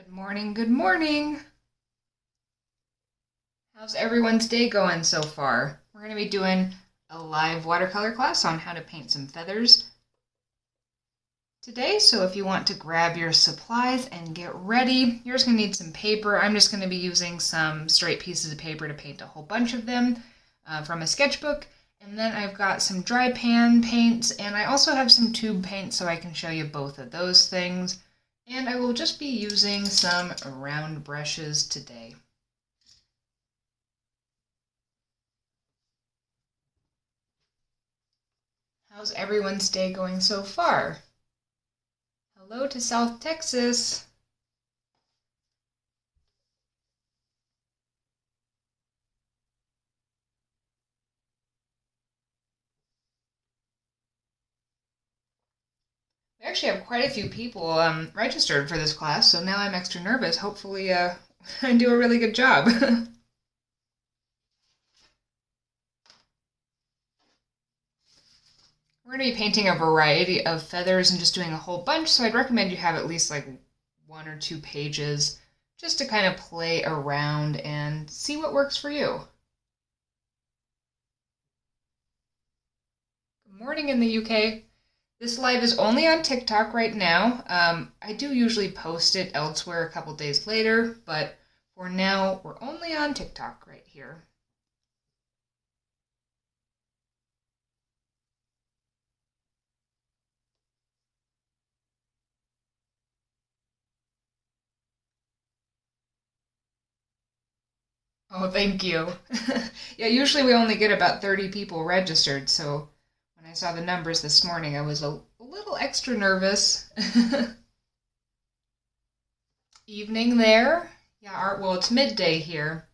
Good morning, good morning. How's everyone's day going so far? We're going to be doing a live watercolor class on how to paint some feathers today. So if you want to grab your supplies and get ready, you're just going to need some paper. I'm just going to be using some straight pieces of paper to paint a whole bunch of them from a sketchbook. And then I've got some dry pan paints, and I also have some tube paint so I can show you both of those things. And I will just be using some round brushes today. How's everyone's day going so far? Hello to South Texas. We actually have quite a few people registered for this class, so now I'm extra nervous. Hopefully I do a really good job. We're going to be painting a variety of feathers and just doing a whole bunch, so I'd recommend you have at least like 1 or 2 pages just to kind of play around and see what works for you. Good morning in the UK. This live is only on TikTok right now. I do usually post it elsewhere a couple days later, but for now, we're only on TikTok right here. Oh, thank you. Yeah, usually we only get about 30 people registered, so when I saw the numbers this morning, I was a little extra nervous. Evening there. Yeah, well, it's midday here.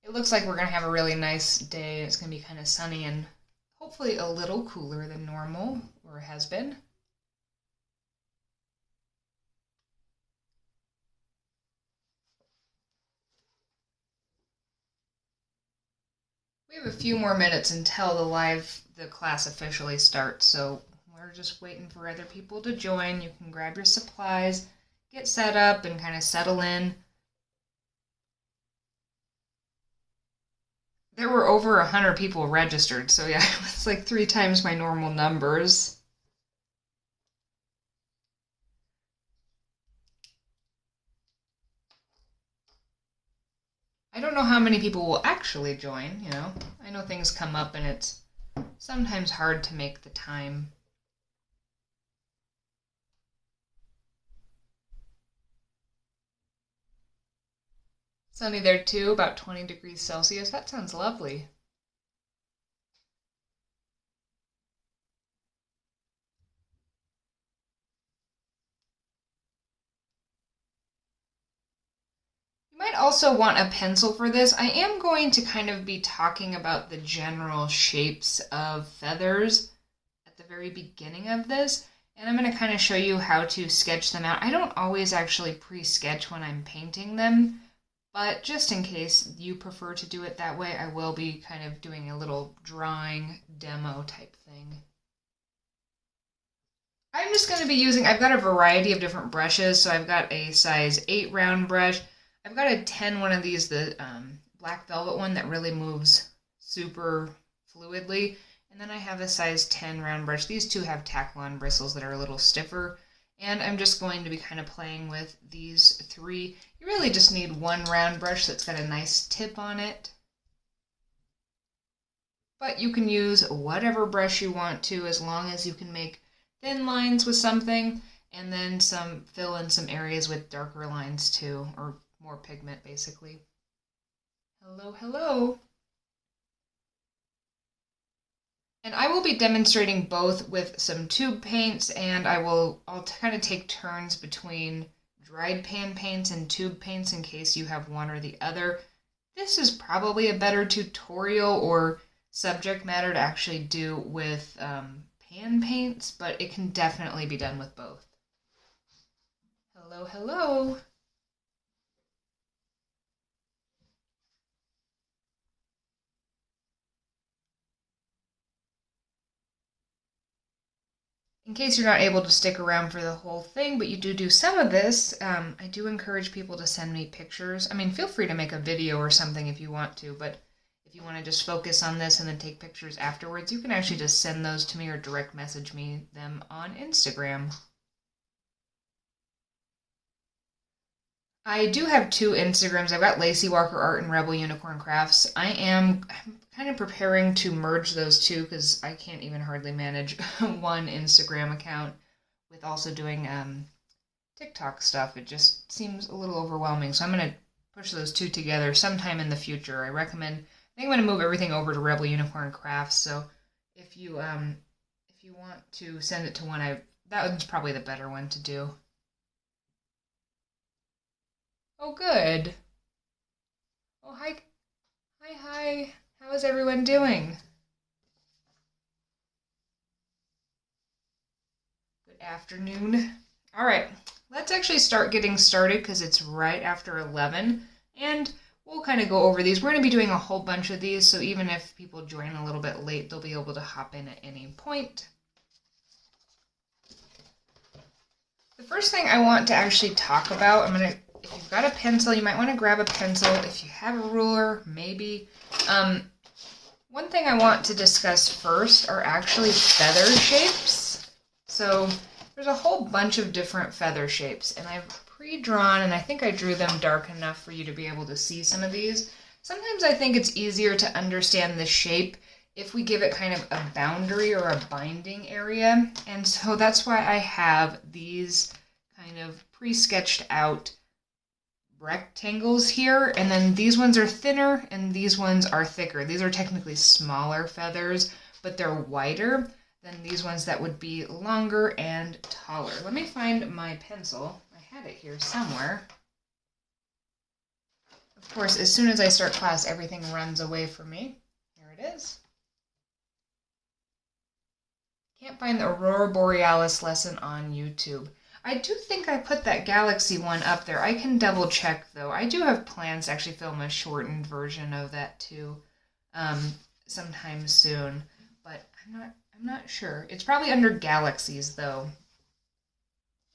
It looks like we're going to have a really nice day. It's going to be kind of sunny and hopefully a little cooler than normal, or it has been. We have a few more minutes until the class officially starts, so we're just waiting for other people to join. You can grab your supplies, get set up, and kind of settle in. There were over 100 people registered, so yeah, it's like 3 times my normal numbers. I don't know how many people will actually join, you know. I know things come up and it's sometimes hard to make the time. Sunny there too, about 20 degrees Celsius. That sounds lovely. You might also want a pencil for this. I am going to kind of be talking about the general shapes of feathers at the very beginning of this, and I'm going to kind of show you how to sketch them out. I don't always actually pre-sketch when I'm painting them, but just in case you prefer to do it that way, I will be kind of doing a little drawing demo type thing. I'm just going to be using, I've got a variety of different brushes. So I've got a size 8 round brush. I've got a 10 one of these, the black velvet one that really moves super fluidly. And then I have a size 10 round brush. These two have tack-on bristles that are a little stiffer. And I'm just going to be kind of playing with these 3. You really just need one round brush that's got a nice tip on it. But you can use whatever brush you want to as long as you can make thin lines with something and then fill in some areas with darker lines too, or more pigment basically. Hello, hello. And I will be demonstrating both with some tube paints, and I'll kind of take turns between dried pan paints and tube paints in case you have one or the other. This is probably a better tutorial or subject matter to actually do with pan paints, but it can definitely be done with both. Hello, hello. In case you're not able to stick around for the whole thing, but you do some of this, I do encourage people to send me pictures. I mean, feel free to make a video or something if you want to, but if you want to just focus on this and then take pictures afterwards, you can actually just send those to me or direct message me them on Instagram. I do have two Instagrams. I've got Lacey Walker Art and Rebel Unicorn Crafts. I'm kind of preparing to merge those two because I can't even hardly manage one Instagram account with also doing TikTok stuff. It just seems a little overwhelming. So I'm going to push those two together sometime in the future. I think I'm going to move everything over to Rebel Unicorn Crafts. So if you want to send it to one, that one's probably the better one to do. Oh, good. Oh, hi. Hi. How is everyone doing? Good afternoon. All right, let's actually start getting started because it's right after 11, and we'll kind of go over these. We're going to be doing a whole bunch of these, so even if people join a little bit late, they'll be able to hop in at any point. The first thing I want to actually talk about, if you've got a pencil, you might want to grab a pencil. If you have a ruler, maybe. One thing I want to discuss first are actually feather shapes. So there's a whole bunch of different feather shapes, and I've pre-drawn, and I think I drew them dark enough for you to be able to see some of these. Sometimes I think it's easier to understand the shape if we give it kind of a boundary or a binding area, and so that's why I have these kind of pre-sketched out rectangles here, and then these ones are thinner and these ones are thicker. These are technically smaller feathers, but they're wider than these ones that would be longer and taller. Let me find my pencil. I had it here somewhere. Of course, as soon as I start class, everything runs away from me. Here it is. Can't find the Aurora Borealis lesson on YouTube. I do think I put that galaxy one up there. I can double check though. I do have plans to actually film a shortened version of that too, sometime soon, but I'm not sure. It's probably under galaxies though.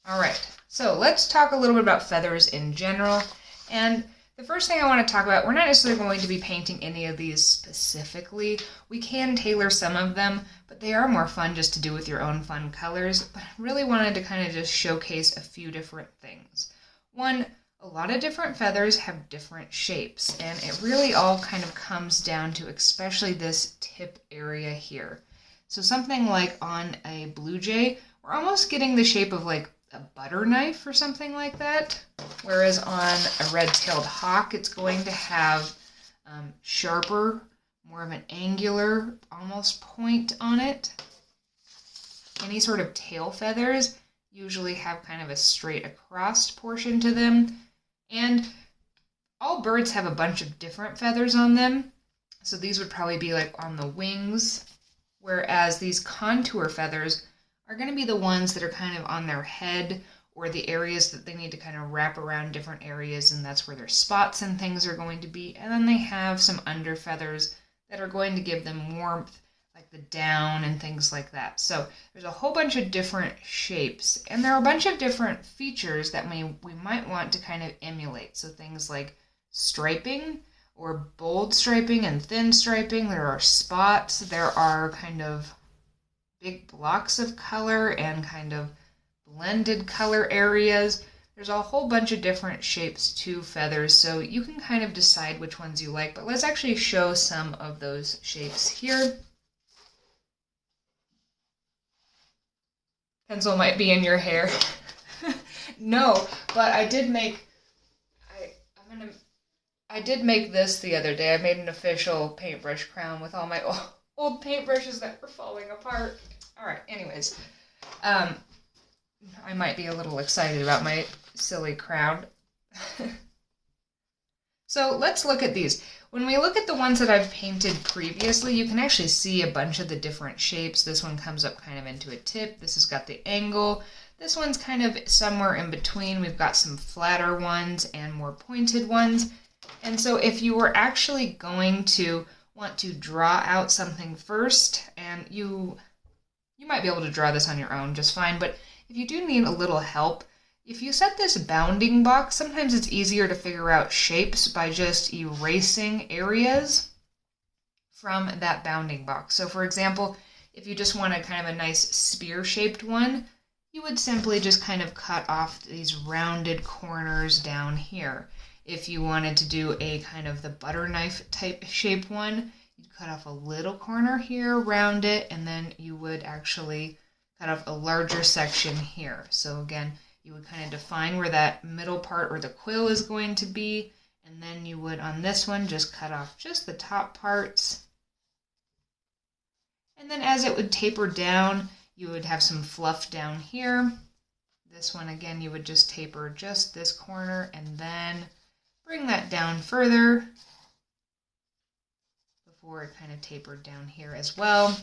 All right, so let's talk a little bit about feathers in general. And the first thing I want to talk about, we're not necessarily going to be painting any of these specifically. We can tailor some of them, but they are more fun just to do with your own fun colors. But I really wanted to kind of just showcase a few different things. One, a lot of different feathers have different shapes, and it really all kind of comes down to especially this tip area here. So something like on a blue jay, we're almost getting the shape of like a butter knife or something like that, whereas on a red-tailed hawk it's going to have sharper, more of an angular almost point on it. Any sort of tail feathers usually have kind of a straight across portion to them, and all birds have a bunch of different feathers on them, so these would probably be like on the wings, whereas these contour feathers are going to be the ones that are kind of on their head or the areas that they need to kind of wrap around different areas, and that's where their spots and things are going to be. And then they have some under feathers that are going to give them warmth, like the down and things like that. So there's a whole bunch of different shapes, and there are a bunch of different features that we might want to kind of emulate. So things like striping or bold striping and thin striping. There are spots. There are kind of big blocks of color and kind of blended color areas. There's a whole bunch of different shapes to feathers, so you can kind of decide which ones you like, but let's actually show some of those shapes here. Pencil might be in your hair. No, but I did make this the other day. I made an official paintbrush crown with all my old paintbrushes that were falling apart. Alright, anyways. I might be a little excited about my silly crown. So let's look at these. When we look at the ones that I've painted previously, you can actually see a bunch of the different shapes. This one comes up kind of into a tip. This has got the angle. This one's kind of somewhere in between. We've got some flatter ones and more pointed ones. And so if you were actually going to want to draw out something first, and you You might be able to draw this on your own just fine, but if you do need a little help, if you set this bounding box, sometimes it's easier to figure out shapes by just erasing areas from that bounding box. So for example, if you just wanted kind of a nice spear-shaped one, you would simply just kind of cut off these rounded corners down here. If you wanted to do a kind of the butter knife type shape one, you'd cut off a little corner here, round it, and then you would actually cut off a larger section here. So again, you would kind of define where that middle part or the quill is going to be, and then you would on this one just cut off just the top parts. And then as it would taper down, you would have some fluff down here. This one again, you would just taper just this corner and then bring that down further before it kind of tapered down here as well.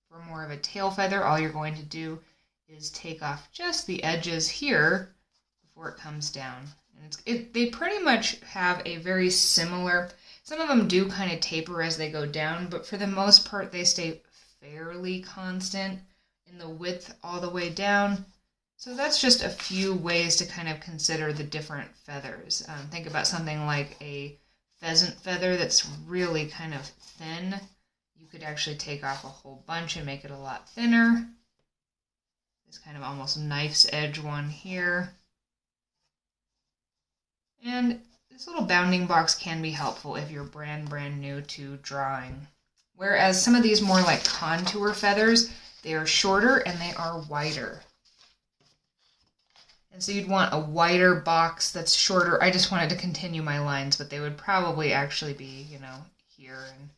For more of a tail feather, all you're going to do is take off just the edges here before it comes down. And they pretty much have a very similar, some of them do kind of taper as they go down, but for the most part they stay fairly constant in the width all the way down. So that's just a few ways to kind of consider the different feathers. Think about something like a pheasant feather that's really kind of thin. You could actually take off a whole bunch and make it a lot thinner. This kind of almost knife's edge one here. And this little bounding box can be helpful if you're brand new to drawing. Whereas some of these more like contour feathers, they are shorter and they are wider. And so you'd want a wider box that's shorter. I just wanted to continue my lines, but they would probably actually be, you know, here. And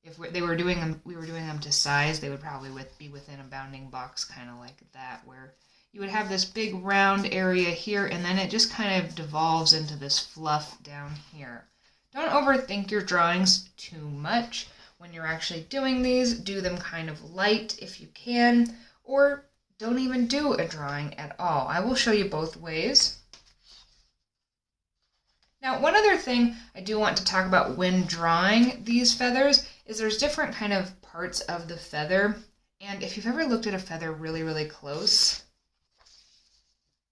if we were doing them to size, they would probably be within a bounding box kind of like that, where you would have this big round area here, and then it just kind of devolves into this fluff down here. Don't overthink your drawings too much. When you're actually doing these, do them kind of light if you can, or don't even do a drawing at all. I will show you both ways. Now, one other thing I do want to talk about when drawing these feathers is there's different kind of parts of the feather, and if you've ever looked at a feather really close,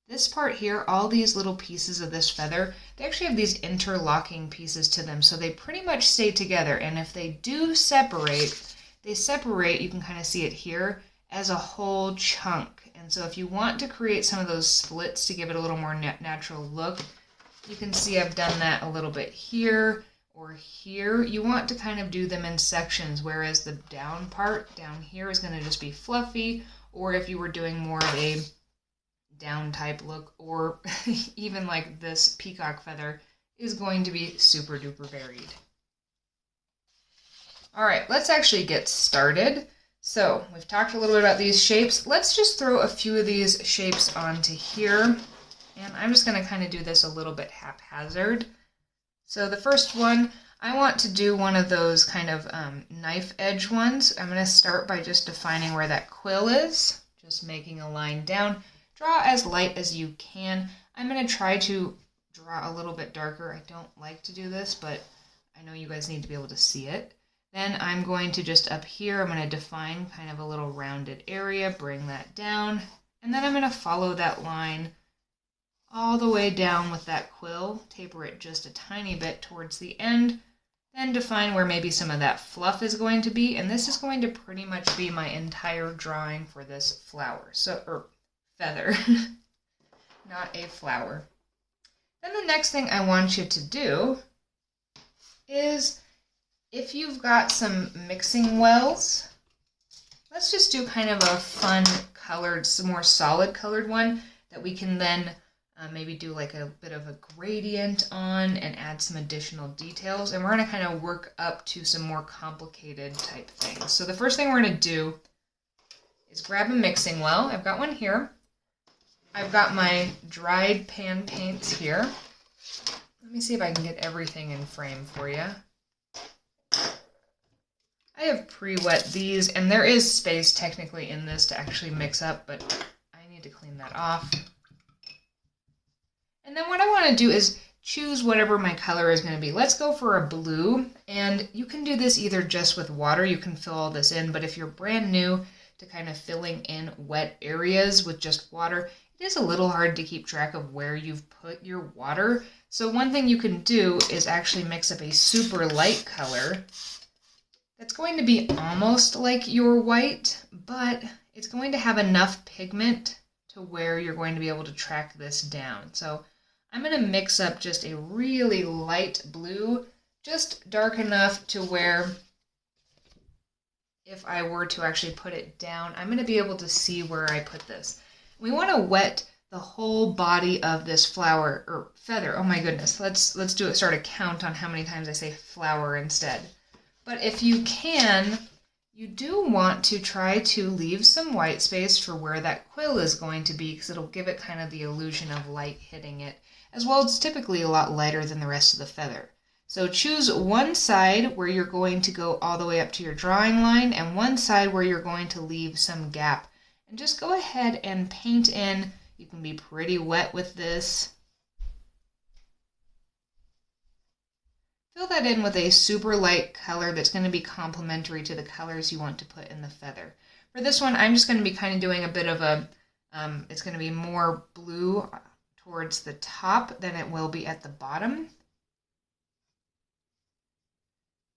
this part here, all these little pieces of this feather, they actually have these interlocking pieces to them, so they pretty much stay together. And if they do separate, they separate, you can kind of see it here, as a whole chunk. And so if you want to create some of those splits to give it a little more natural look, you can see I've done that a little bit here or here. You want to kind of do them in sections, whereas the down part down here is going to just be fluffy, or if you were doing more of a down type look, or even like this peacock feather is going to be super duper varied. All right, let's actually get started. So we've talked a little bit about these shapes. Let's just throw a few of these shapes onto here, and I'm just going to kind of do this a little bit haphazard. So the first one, I want to do one of those kind of knife edge ones. I'm going to start by just defining where that quill is, just making a line down. Draw as light as you can. I'm going to try to draw a little bit darker. I don't like to do this, but I know you guys need to be able to see it. Then I'm going to just up here, I'm going to define kind of a little rounded area, bring that down, and then I'm going to follow that line all the way down with that quill, taper it just a tiny bit towards the end, then define where maybe some of that fluff is going to be, and this is going to pretty much be my entire drawing for this flower. So, feather, not a flower. Then the next thing I want you to do is, if you've got some mixing wells, let's just do kind of a fun colored, some more solid colored one that we can then maybe do like a bit of a gradient on and add some additional details. And we're going to kind of work up to some more complicated type things. So the first thing we're going to do is grab a mixing well. I've got one here. I've got my dried pan paints here. Let me see if I can get everything in frame for you. I have pre-wet these, and there is space technically in this to actually mix up, but I need to clean that off. And then what I want to do is choose whatever my color is going to be. Let's go for a blue, and you can do this either just with water, you can fill all this in, but if you're brand new to kind of filling in wet areas with just water, it is a little hard to keep track of where you've put your water. So one thing you can do is actually mix up a super light color that's going to be almost like your white, but it's going to have enough pigment to where you're going to be able to track this down. So I'm going to mix up just a really light blue, just dark enough to where if I were to actually put it down, I'm going to be able to see where I put this. We want to wet the whole body of this flower or feather. Oh my goodness, let's do it. Start a count on how many times I say flower instead. But if you can, you do want to try to leave some white space for where that quill is going to be, because it'll give it kind of the illusion of light hitting it. As well, it's typically a lot lighter than the rest of the feather. So choose one side where you're going to go all the way up to your drawing line and one side where you're going to leave some gap. And just go ahead and paint in. You can be pretty wet with this. Fill that in with a super light color that's going to be complementary to the colors you want to put in the feather. For this one, I'm just going to be kind of doing a bit of a, it's going to be more blue towards the top than it will be at the bottom.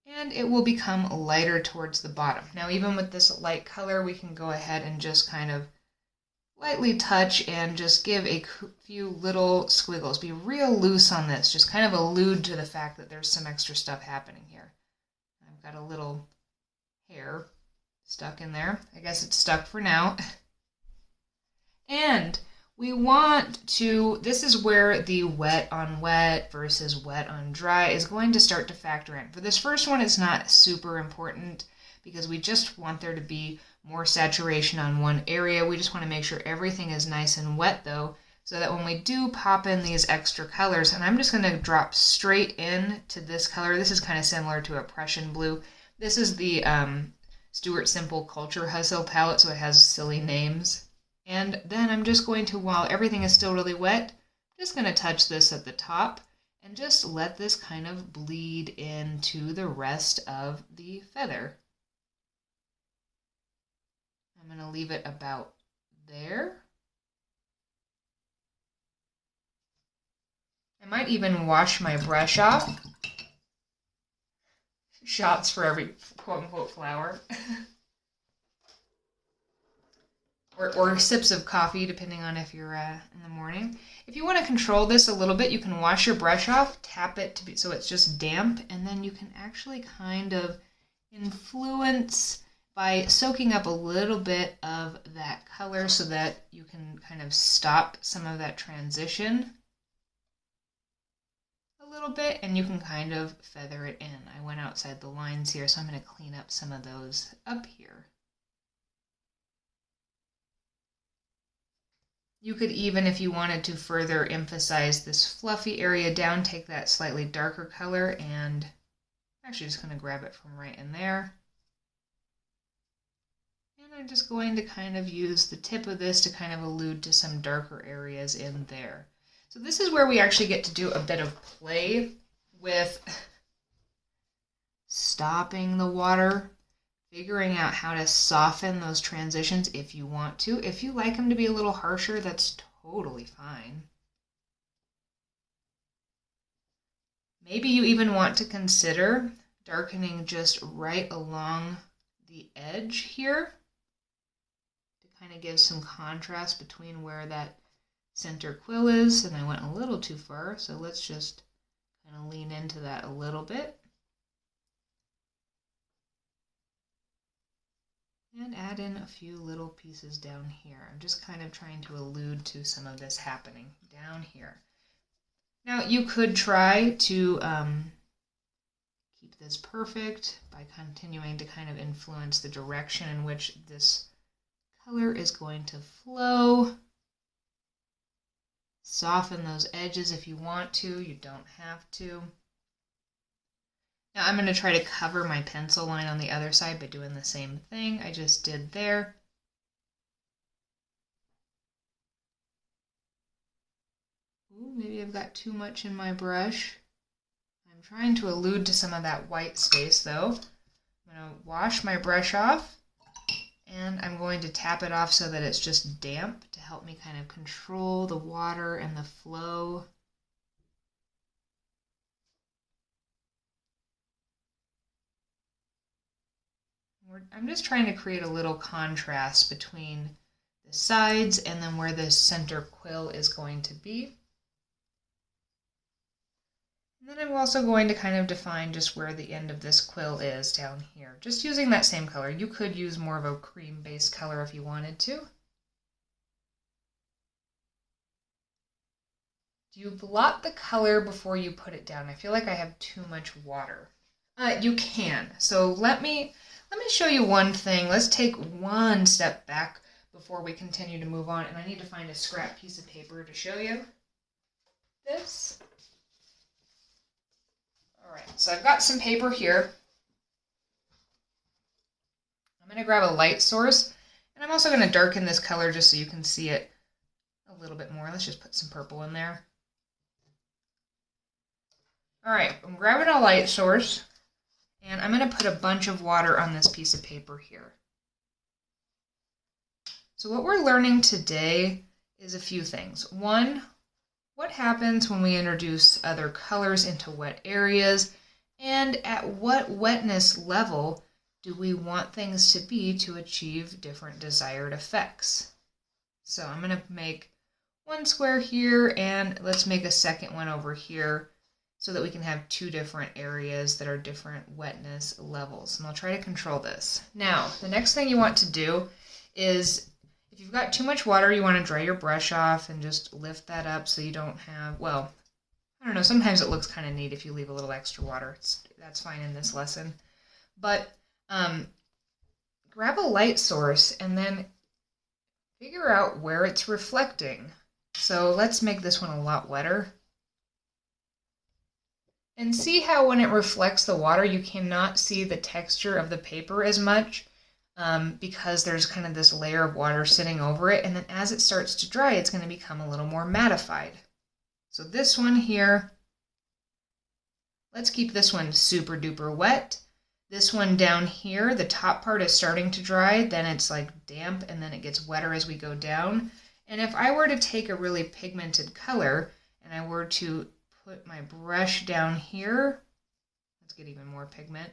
And it will become lighter towards the bottom. Now, even with this light color, we can go ahead and just kind of lightly touch and just give a few little squiggles. Be real loose on this. Just kind of allude to the fact that there's some extra stuff happening here. I've got a little hair stuck in there. I guess it's stuck for now. And we want to, this is where the wet on wet versus wet on dry is going to start to factor in. For this first one, it's not super important because we just want there to be more saturation on one area. We just want to make sure everything is nice and wet though, so that when we do pop in these extra colors, and I'm just going to drop straight in to this color. This is kind of similar to a Prussian blue. This is the Stuart Simple Culture Hustle palette, so it has silly names. And then I'm just going to, while everything is still really wet, just going to touch this at the top and just let this kind of bleed into the rest of the feather. I'm going to leave it about there. I might even wash my brush off. Shots for every quote-unquote flower. Or sips of coffee, depending on if you're in the morning. If you want to control this a little bit, you can wash your brush off, tap it so it's just damp, and then you can actually kind of influence by soaking up a little bit of that color so that you can kind of stop some of that transition a little bit, and you can kind of feather it in. I went outside the lines here, so I'm going to clean up some of those up here. You could even, if you wanted to further emphasize this fluffy area down, take that slightly darker color and actually just going to grab it from right in there. And I'm just going to kind of use the tip of this to kind of allude to some darker areas in there. So this is where we actually get to do a bit of play with stopping the water, figuring out how to soften those transitions if you want to. If you like them to be a little harsher, that's totally fine. Maybe you even want to consider darkening just right along the edge here to kind of give some contrast between where that center quill is. And I went a little too far, so let's just kind of lean into that a little bit. And add in a few little pieces down here. I'm just kind of trying to allude to some of this happening down here. Now you could try to keep this perfect by continuing to kind of influence the direction in which this color is going to flow. Soften those edges if you want to, you don't have to. Now I'm going to try to cover my pencil line on the other side by doing the same thing I just did there. Ooh, maybe I've got too much in my brush. I'm trying to allude to some of that white space though. I'm going to wash my brush off And I'm going to tap it off so that it's just damp to help me kind of control the water and the flow. I'm just trying to create a little contrast between the sides and then where the center quill is going to be. And then I'm also going to kind of define just where the end of this quill is down here, just using that same color. You could use more of a cream-based color if you wanted to. Do you blot the color before you put it down? I feel like I have too much water. You can. So let me show you one thing. Let's take one step back before we continue to move on. And I need to find a scrap piece of paper to show you this. All right, so I've got some paper here. I'm going to grab a light source, and I'm also going to darken this color just so you can see it a little bit more. Let's just put some purple in there. All right, I'm grabbing a light source, and I'm going to put a bunch of water on this piece of paper here. So what we're learning today is a few things. One, what happens when we introduce other colors into wet areas, and at what wetness level do we want things to be to achieve different desired effects? So I'm going to make one square here, and let's make a second one over here so that we can have two different areas that are different wetness levels. And I'll try to control this. Now, the next thing you want to do is, if you've got too much water, you want to dry your brush off and just lift that up so you don't have, well, I don't know, sometimes it looks kind of neat if you leave a little extra water. That's fine in this lesson. But grab a light source and then figure out where it's reflecting. So let's make this one a lot wetter. And see how when it reflects the water, you cannot see the texture of the paper as much. Because there's kind of this layer of water sitting over it, and then as it starts to dry, it's going to become a little more mattified. So this one here, let's keep this one super duper wet. This one down here, the top part is starting to dry, then it's like damp, and then it gets wetter as we go down. And if I were to take a really pigmented color, and I were to put my brush down here, let's get even more pigment.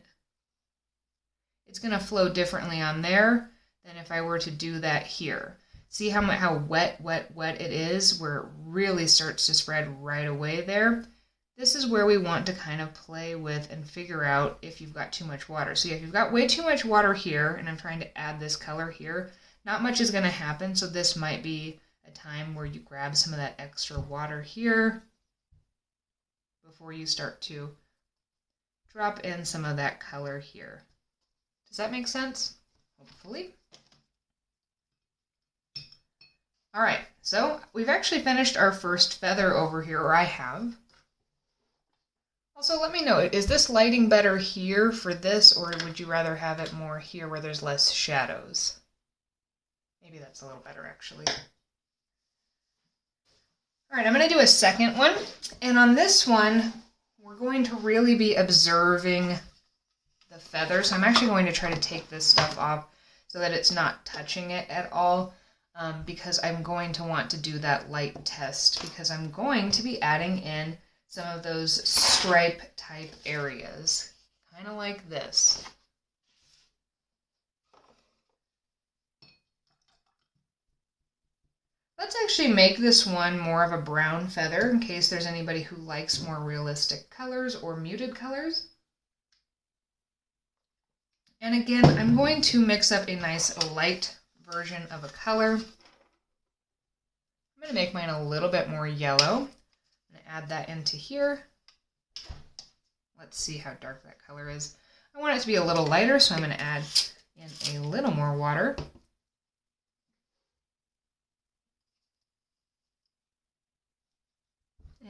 It's going to flow differently on there than if I were to do that here. See how wet it is, where it really starts to spread right away there? This is where we want to kind of play with and figure out if you've got too much water. So if you've got way too much water here, and I'm trying to add this color here, not much is going to happen, so this might be a time where you grab some of that extra water here before you start to drop in some of that color here. Does that make sense? Hopefully. All right, so we've actually finished our first feather over here, or I have. Also, let me know, is this lighting better here for this, or would you rather have it more here where there's less shadows? Maybe that's a little better, actually. All right, I'm going to do a second one, and on this one, we're going to really be observing the feather. So I'm actually going to try to take this stuff off so that it's not touching it at all, because I'm going to want to do that light test, because I'm going to be adding in some of those stripe type areas, kind of like this. Let's actually make this one more of a brown feather in case there's anybody who likes more realistic colors or muted colors. And again, I'm going to mix up a nice light version of a color. I'm going to make mine a little bit more yellow. I'm going to add that into here. Let's see how dark that color is. I want it to be a little lighter, so I'm going to add in a little more water.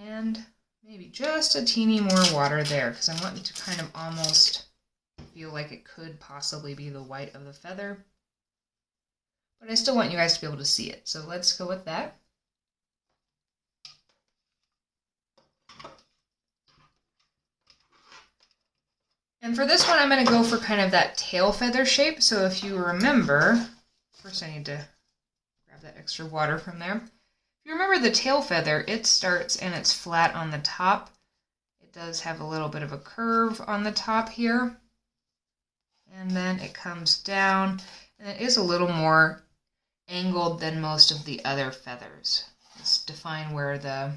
And maybe just a teeny more water there, because I want it to kind of almost feel like it could possibly be the white of the feather. But I still want you guys to be able to see it, so let's go with that. And for this one, I'm going to go for kind of that tail feather shape. So if you remember, first I need to grab that extra water from there. If you remember the tail feather, it starts and it's flat on the top. It does have a little bit of a curve on the top here. And then it comes down, and it is a little more angled than most of the other feathers. Let's define where the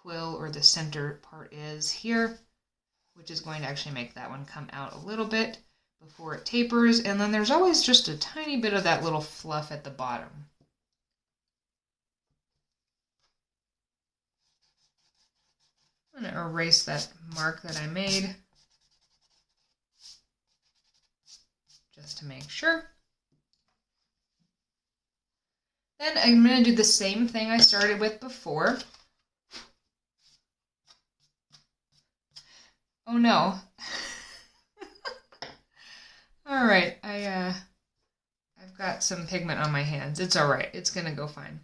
quill or the center part is here, which is going to actually make that one come out a little bit before it tapers. And then there's always just a tiny bit of that little fluff at the bottom. I'm going to erase that mark that I made just to make sure. Then I'm going to do the same thing I started with before. Oh no. All right, I've got some pigment on my hands. It's all right. It's going to go fine.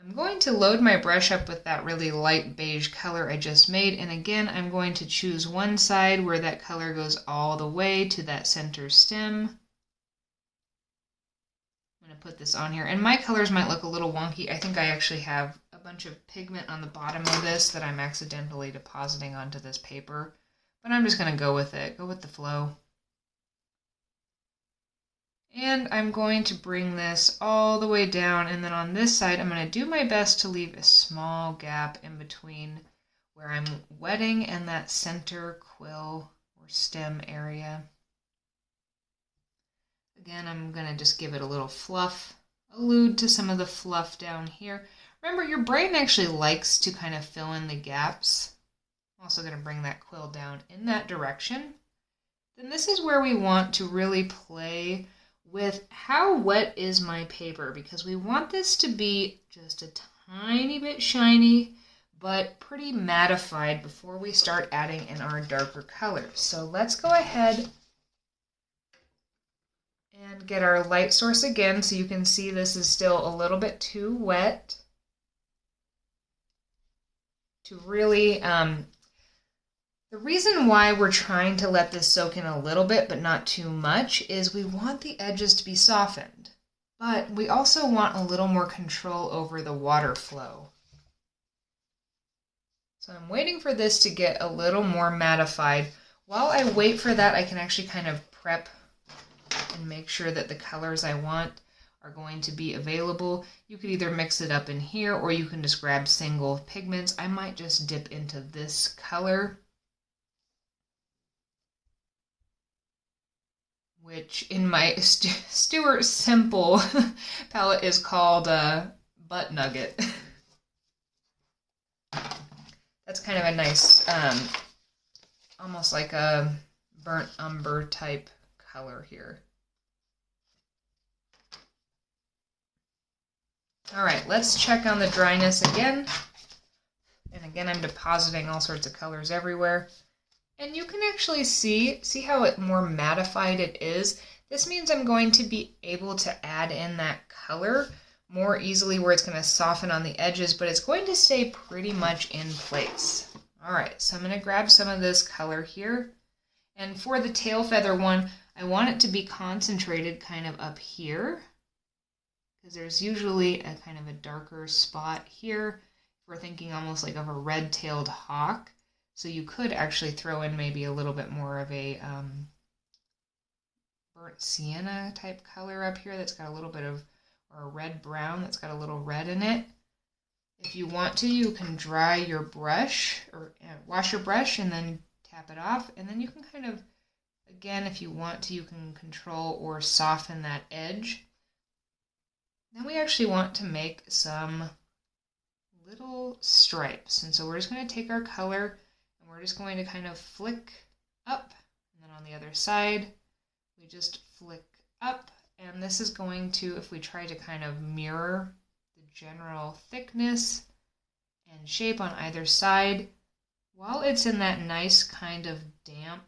I'm going to load my brush up with that really light beige color I just made, and again I'm going to choose one side where that color goes all the way to that center stem. I'm going to put this on here, and my colors might look a little wonky. I think I actually have a bunch of pigment on the bottom of this that I'm accidentally depositing onto this paper, but I'm just going to go with it, go with the flow. And I'm going to bring this all the way down, and then on this side I'm going to do my best to leave a small gap in between where I'm wetting and that center quill or stem area. Again, I'm going to just give it a little fluff, allude to some of the fluff down here. Remember, your brain actually likes to kind of fill in the gaps. I'm also going to bring that quill down in that direction. Then this is where we want to really play with how wet is my paper, because we want this to be just a tiny bit shiny but pretty mattified before we start adding in our darker colors. So let's go ahead and get our light source again, so you can see this is still a little bit too wet to really the reason why we're trying to let this soak in a little bit but not too much is we want the edges to be softened, but we also want a little more control over the water flow. So I'm waiting for this to get a little more mattified. While I wait for that, I can actually kind of prep and make sure that the colors I want are going to be available. You could either mix it up in here, or you can just grab single pigments. I might just dip into this color, which in my Stuart Simple palette is called Butt Nugget. That's kind of a nice, almost like a burnt umber type color here. All right, let's check on the dryness again. And again, I'm depositing all sorts of colors everywhere. And you can actually see how more mattified it is. This means I'm going to be able to add in that color more easily, where it's going to soften on the edges, but it's going to stay pretty much in place. All right, so I'm going to grab some of this color here. And for the tail feather one, I want it to be concentrated kind of up here, because there's usually a kind of a darker spot here. We're thinking almost like of a red-tailed hawk. So you could actually throw in maybe a little bit more of a burnt sienna type color up here that's got a little bit of, or a red-brown that's got a little red in it. If you want to, you can dry your brush, or wash your brush and then tap it off. And then you can kind of, again, if you want to, you can control or soften that edge. Then we actually want to make some little stripes. And so we're just going to take our color and we're just going to kind of flick up. And then on the other side, we just flick up. And this is going to, if we try to kind of mirror the general thickness and shape on either side, while it's in that nice kind of damp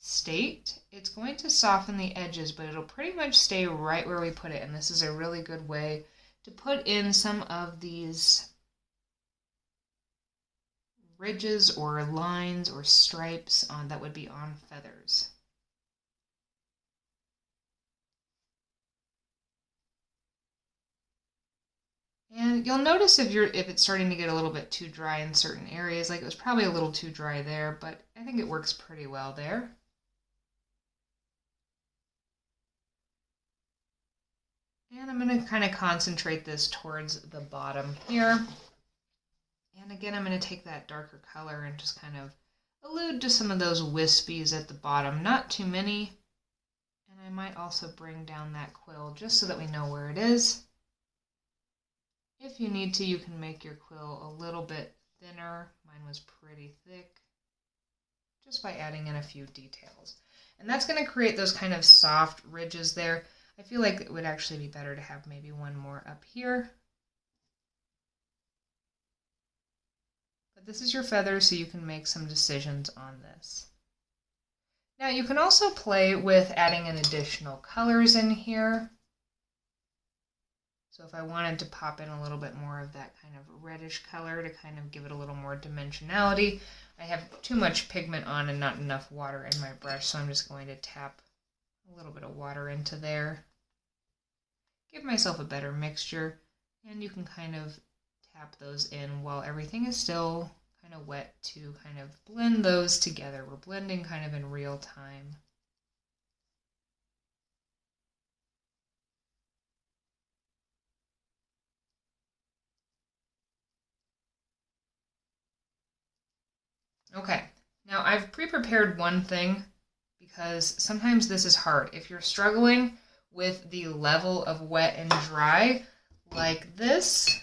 state, it's going to soften the edges, but it'll pretty much stay right where we put it. And this is a really good way to put in some of these ridges or lines or stripes on that would be on feathers. And you'll notice if it's starting to get a little bit too dry in certain areas, like it was probably a little too dry there, but I think it works pretty well there. And I'm going to kind of concentrate this towards the bottom here. And again, I'm going to take that darker color and just kind of allude to some of those wispies at the bottom. Not too many. And I might also bring down that quill just so that we know where it is. If you need to, you can make your quill a little bit thinner. Mine was pretty thick, just by adding in a few details. And that's going to create those kind of soft ridges there. I feel like it would actually be better to have maybe one more up here. But this is your feather, so you can make some decisions on this. Now you can also play with adding in additional colors in here. So if I wanted to pop in a little bit more of that kind of reddish color to kind of give it a little more dimensionality, I have too much pigment on and not enough water in my brush, so I'm just going to tap a little bit of water into there. Give myself a better mixture, and you can kind of tap those in while everything is still kind of wet to kind of blend those together. We're blending kind of in real time. Okay, now I've pre-prepared one thing because sometimes this is hard. If you're struggling with the level of wet and dry like this,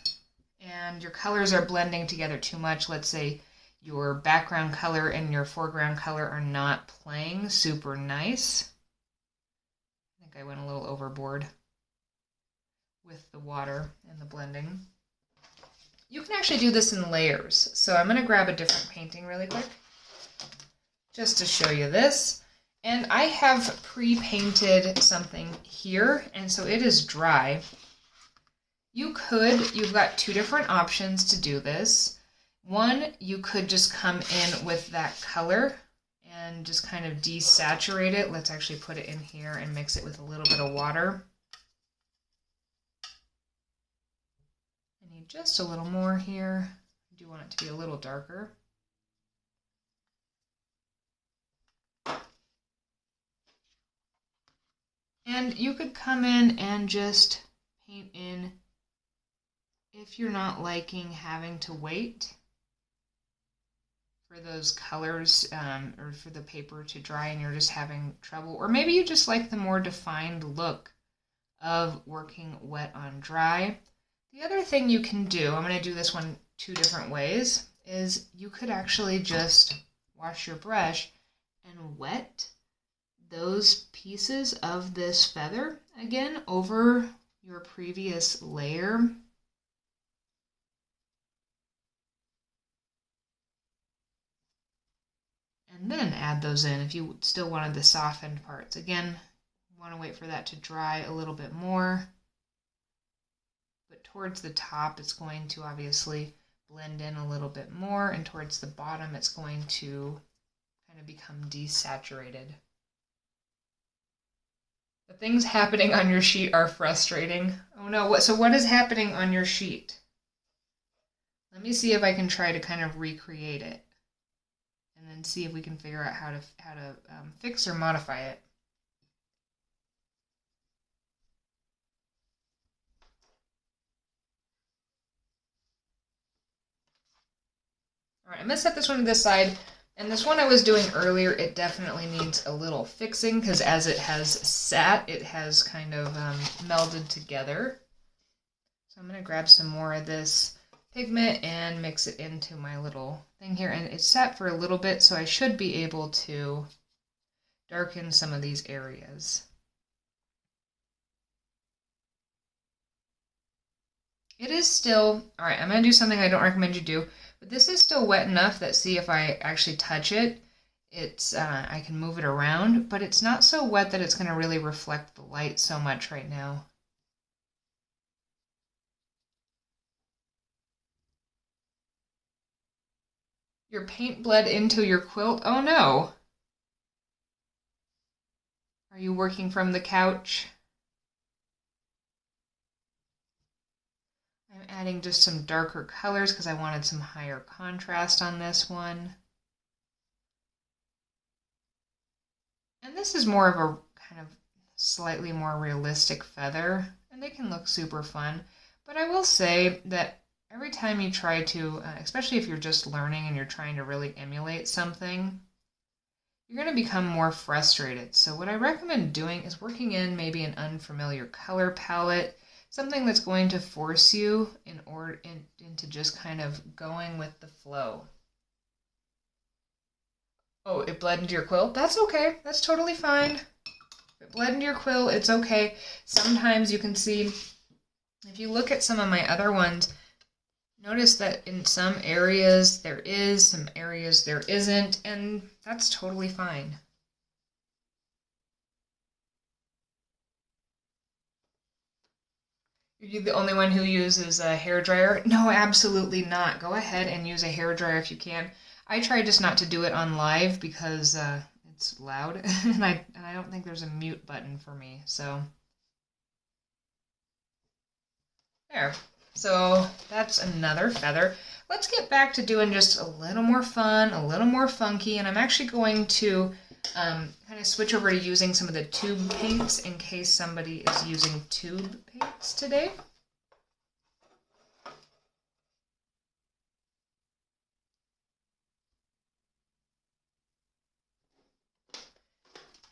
and your colors are blending together too much, let's say your background color and your foreground color are not playing super nice. I think I went a little overboard with the water and the blending. You can actually do this in layers. So I'm going to grab a different painting really quick just to show you this. And I have pre-painted something here, and so it is dry. You've got two different options to do this. One, you could just come in with that color and just kind of desaturate it. Let's actually put it in here and mix it with a little bit of water. I need just a little more here. I do want it to be a little darker. And you could come in and just paint in if you're not liking having to wait for those colors or for the paper to dry and you're just having trouble. Or maybe you just like the more defined look of working wet on dry. The other thing you can do, I'm going to do this one two different ways, is you could actually just wash your brush and wet those pieces of this feather again over your previous layer. And then add those in if you still wanted the softened parts. Again, you want to wait for that to dry a little bit more. But towards the top, it's going to obviously blend in a little bit more, and towards the bottom, it's going to kind of become desaturated. The things happening on your sheet are frustrating. Oh no, so what is happening on your sheet? Let me see if I can try to kind of recreate it, and then see if we can figure out how to fix or modify it. All right, I'm going to set this one to this side. And this one I was doing earlier, it definitely needs a little fixing because as it has sat, it has kind of melded together. So I'm going to grab some more of this pigment and mix it into my little thing here. And it sat for a little bit, so I should be able to darken some of these areas. It is still, all right, I'm going to do something I don't recommend you do, but this is still wet enough that, see, if I actually touch it, it's I can move it around, but it's not so wet that it's going to really reflect the light so much right now. Your paint bled into your quilt? Oh no! Are you working from the couch? I'm adding just some darker colors because I wanted some higher contrast on this one. And this is more of a kind of slightly more realistic feather, and they can look super fun. But I will say that every time you try to, especially if you're just learning and you're trying to really emulate something, you're going to become more frustrated. So what I recommend doing is working in maybe an unfamiliar color palette, something that's going to force you into just kind of going with the flow. Oh, it bled into your quill? That's okay. That's totally fine. If it bled into your quill, it's okay. Sometimes you can see, if you look at some of my other ones, notice that in some areas there is, some areas there isn't, and that's totally fine. Are you the only one who uses a hairdryer? No, absolutely not. Go ahead and use a hairdryer if you can. I try just not to do it on live because it's loud, and I don't think there's a mute button for me. So there. So that's another feather. Let's get back to doing just a little more fun, a little more funky, and I'm actually going to kind of switch over to using some of the tube paints in case somebody is using tube paints today.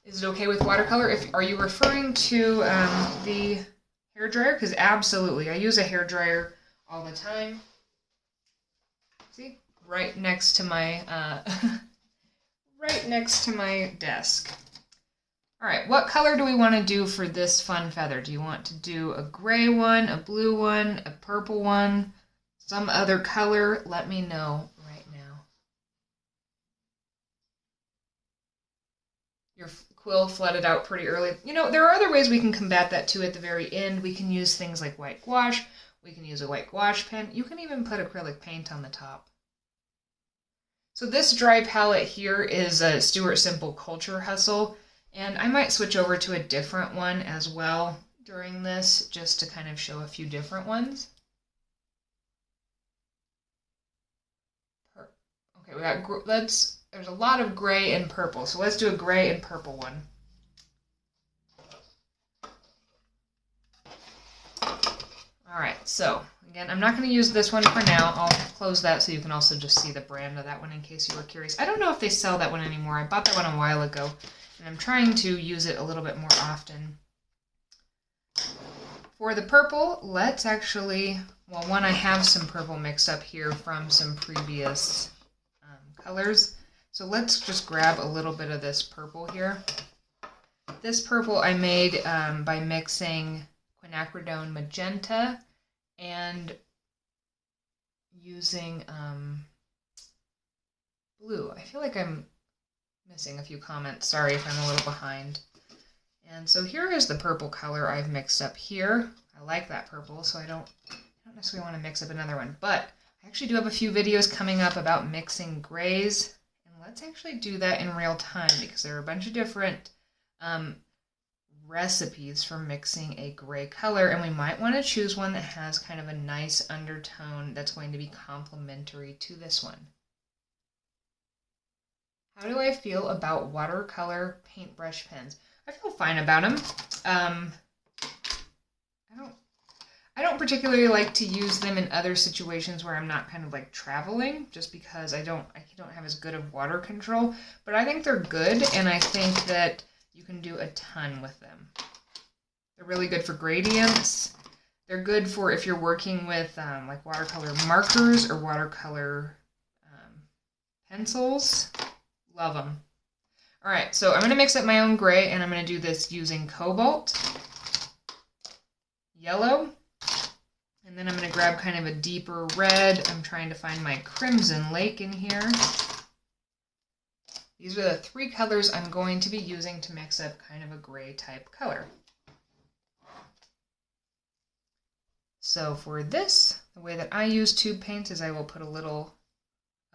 Is it okay with watercolor? Are you referring to the hairdryer? Because absolutely, I use a hairdryer all the time. See, right next to my right next to my desk. All right, what color do we want to do for this fun feather? Do you want to do a gray one, a blue one, a purple one, some other color? Let me know right now. Your quill flooded out pretty early. You know, there are other ways we can combat that too at the very end. We can use things like white gouache. We can use a white gouache pen. You can even put acrylic paint on the top. So this dry palette here is a Stuart Simple Culture Hustle. And I might switch over to a different one as well during this, just to kind of show a few different ones. Okay, we got, there's a lot of gray and purple, so let's do a gray and purple one. All right, so again, I'm not going to use this one for now. I'll close that so you can also just see the brand of that one in case you were curious. I don't know if they sell that one anymore. I bought that one a while ago, and I'm trying to use it a little bit more often. For the purple, let's actually, well, one, I have some purple mixed up here from some previous colors. So let's just grab a little bit of this purple here. This purple I made by mixing quinacridone magenta and using blue. I feel like I'm missing a few comments. Sorry if I'm a little behind. And so here is the purple color I've mixed up here. I like that purple, so I don't necessarily want to mix up another one. But I actually do have a few videos coming up about mixing grays. And let's actually do that in real time because there are a bunch of different recipes for mixing a gray color. And we might want to choose one that has kind of a nice undertone that's going to be complementary to this one. How do I feel about watercolor paintbrush pens? I feel fine about them. I don't particularly like to use them in other situations where I'm not kind of like traveling, just because I don't have as good of water control. But I think they're good, and I think that you can do a ton with them. They're really good for gradients. They're good for if you're working with like watercolor markers or watercolor pencils. Love them. All right, so I'm going to mix up my own gray, and I'm going to do this using cobalt, yellow, and then I'm going to grab kind of a deeper red. I'm trying to find my crimson lake in here. These are the three colors I'm going to be using to mix up kind of a gray type color. So for this, the way that I use tube paints is I will put a little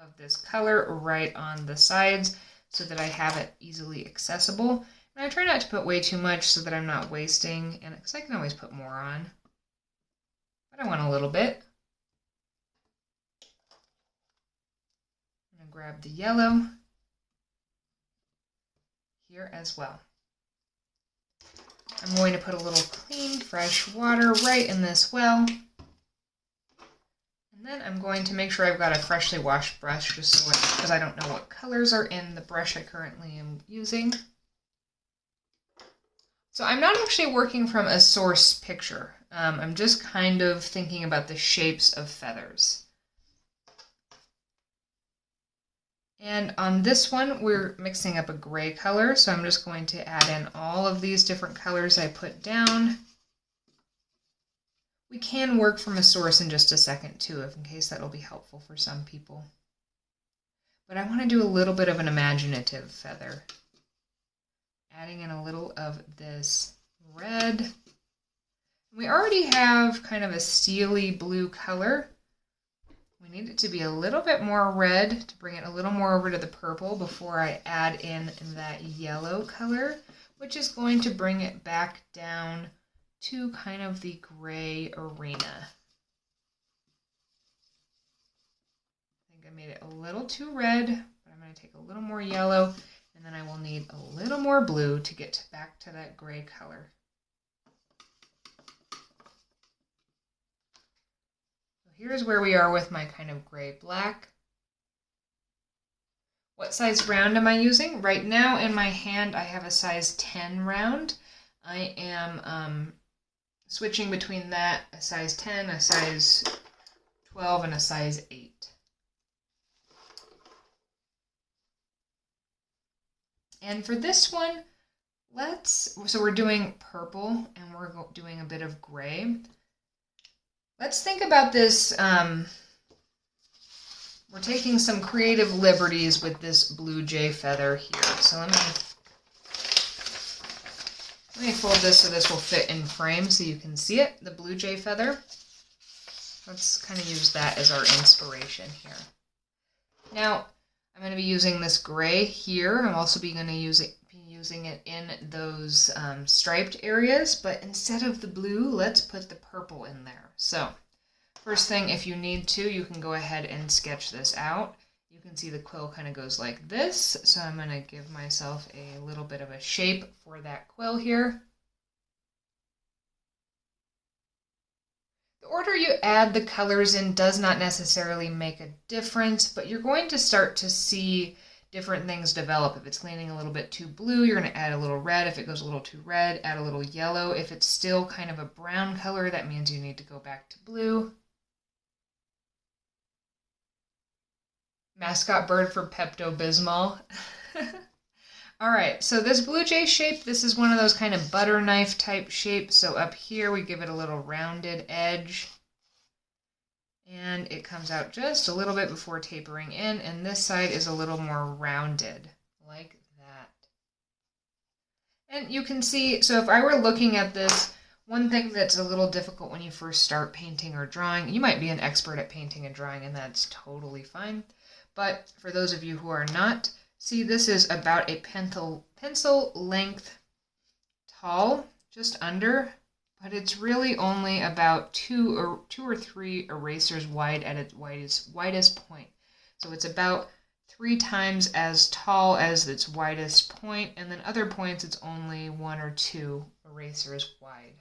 of this color right on the sides so that I have it easily accessible. And I try not to put way too much so that I'm not wasting, and because I can always put more on, but I want a little bit. I'm going to grab the yellow here as well. I'm going to put a little clean, fresh water right in this well. And then I'm going to make sure I've got a freshly washed brush just so because I don't know what colors are in the brush I currently am using. So I'm not actually working from a source picture. I'm just kind of thinking about the shapes of feathers. And on this one, we're mixing up a gray color, so I'm just going to add in all of these different colors I put down. We can work from a source in just a second too, in case that'll be helpful for some people. But I want to do a little bit of an imaginative feather. Adding in a little of this red. We already have kind of a steely blue color. We need it to be a little bit more red to bring it a little more over to the purple before I add in that yellow color, which is going to bring it back down to kind of the gray arena. I think I made it a little too red, but I'm going to take a little more yellow. And then I will need a little more blue to get back to that gray color. So here's where we are with my kind of gray-black. What size round am I using? Right now in my hand I have a size 10 round. I am switching between that, a size 10, a size 12, and a size 8. And for this one, so we're doing purple and we're doing a bit of gray. Let's think about this. We're taking some creative liberties with this blue jay feather here. So let me fold this so this will fit in frame so you can see it, the blue jay feather. Let's kind of use that as our inspiration here. Now, I'm going to be using this gray here. I'm also be using it in those striped areas, but instead of the blue, let's put the purple in there. So, first thing, if you need to, you can go ahead and sketch this out. You can see the quill kind of goes like this, so I'm going to give myself a little bit of a shape for that quill here. The order you add the colors in does not necessarily make a difference, but you're going to start to see different things develop. If it's leaning a little bit too blue, you're going to add a little red. If it goes a little too red, add a little yellow. If it's still kind of a brown color, that means you need to go back to blue. Mascot bird for Pepto-Bismol. All right, so this blue jay shape, this is one of those kind of butter knife type shapes. So up here we give it a little rounded edge. And it comes out just a little bit before tapering in, and this side is a little more rounded, like that. And you can see, so if I were looking at this, one thing that's a little difficult when you first start painting or drawing, you might be an expert at painting and drawing, and that's totally fine. But for those of you who are not, see, this is about a pencil length tall, just under, but it's really only about two or three erasers wide at its widest point. So it's about 3 times as tall as its widest point, and then other points it's only 1 or 2 erasers wide.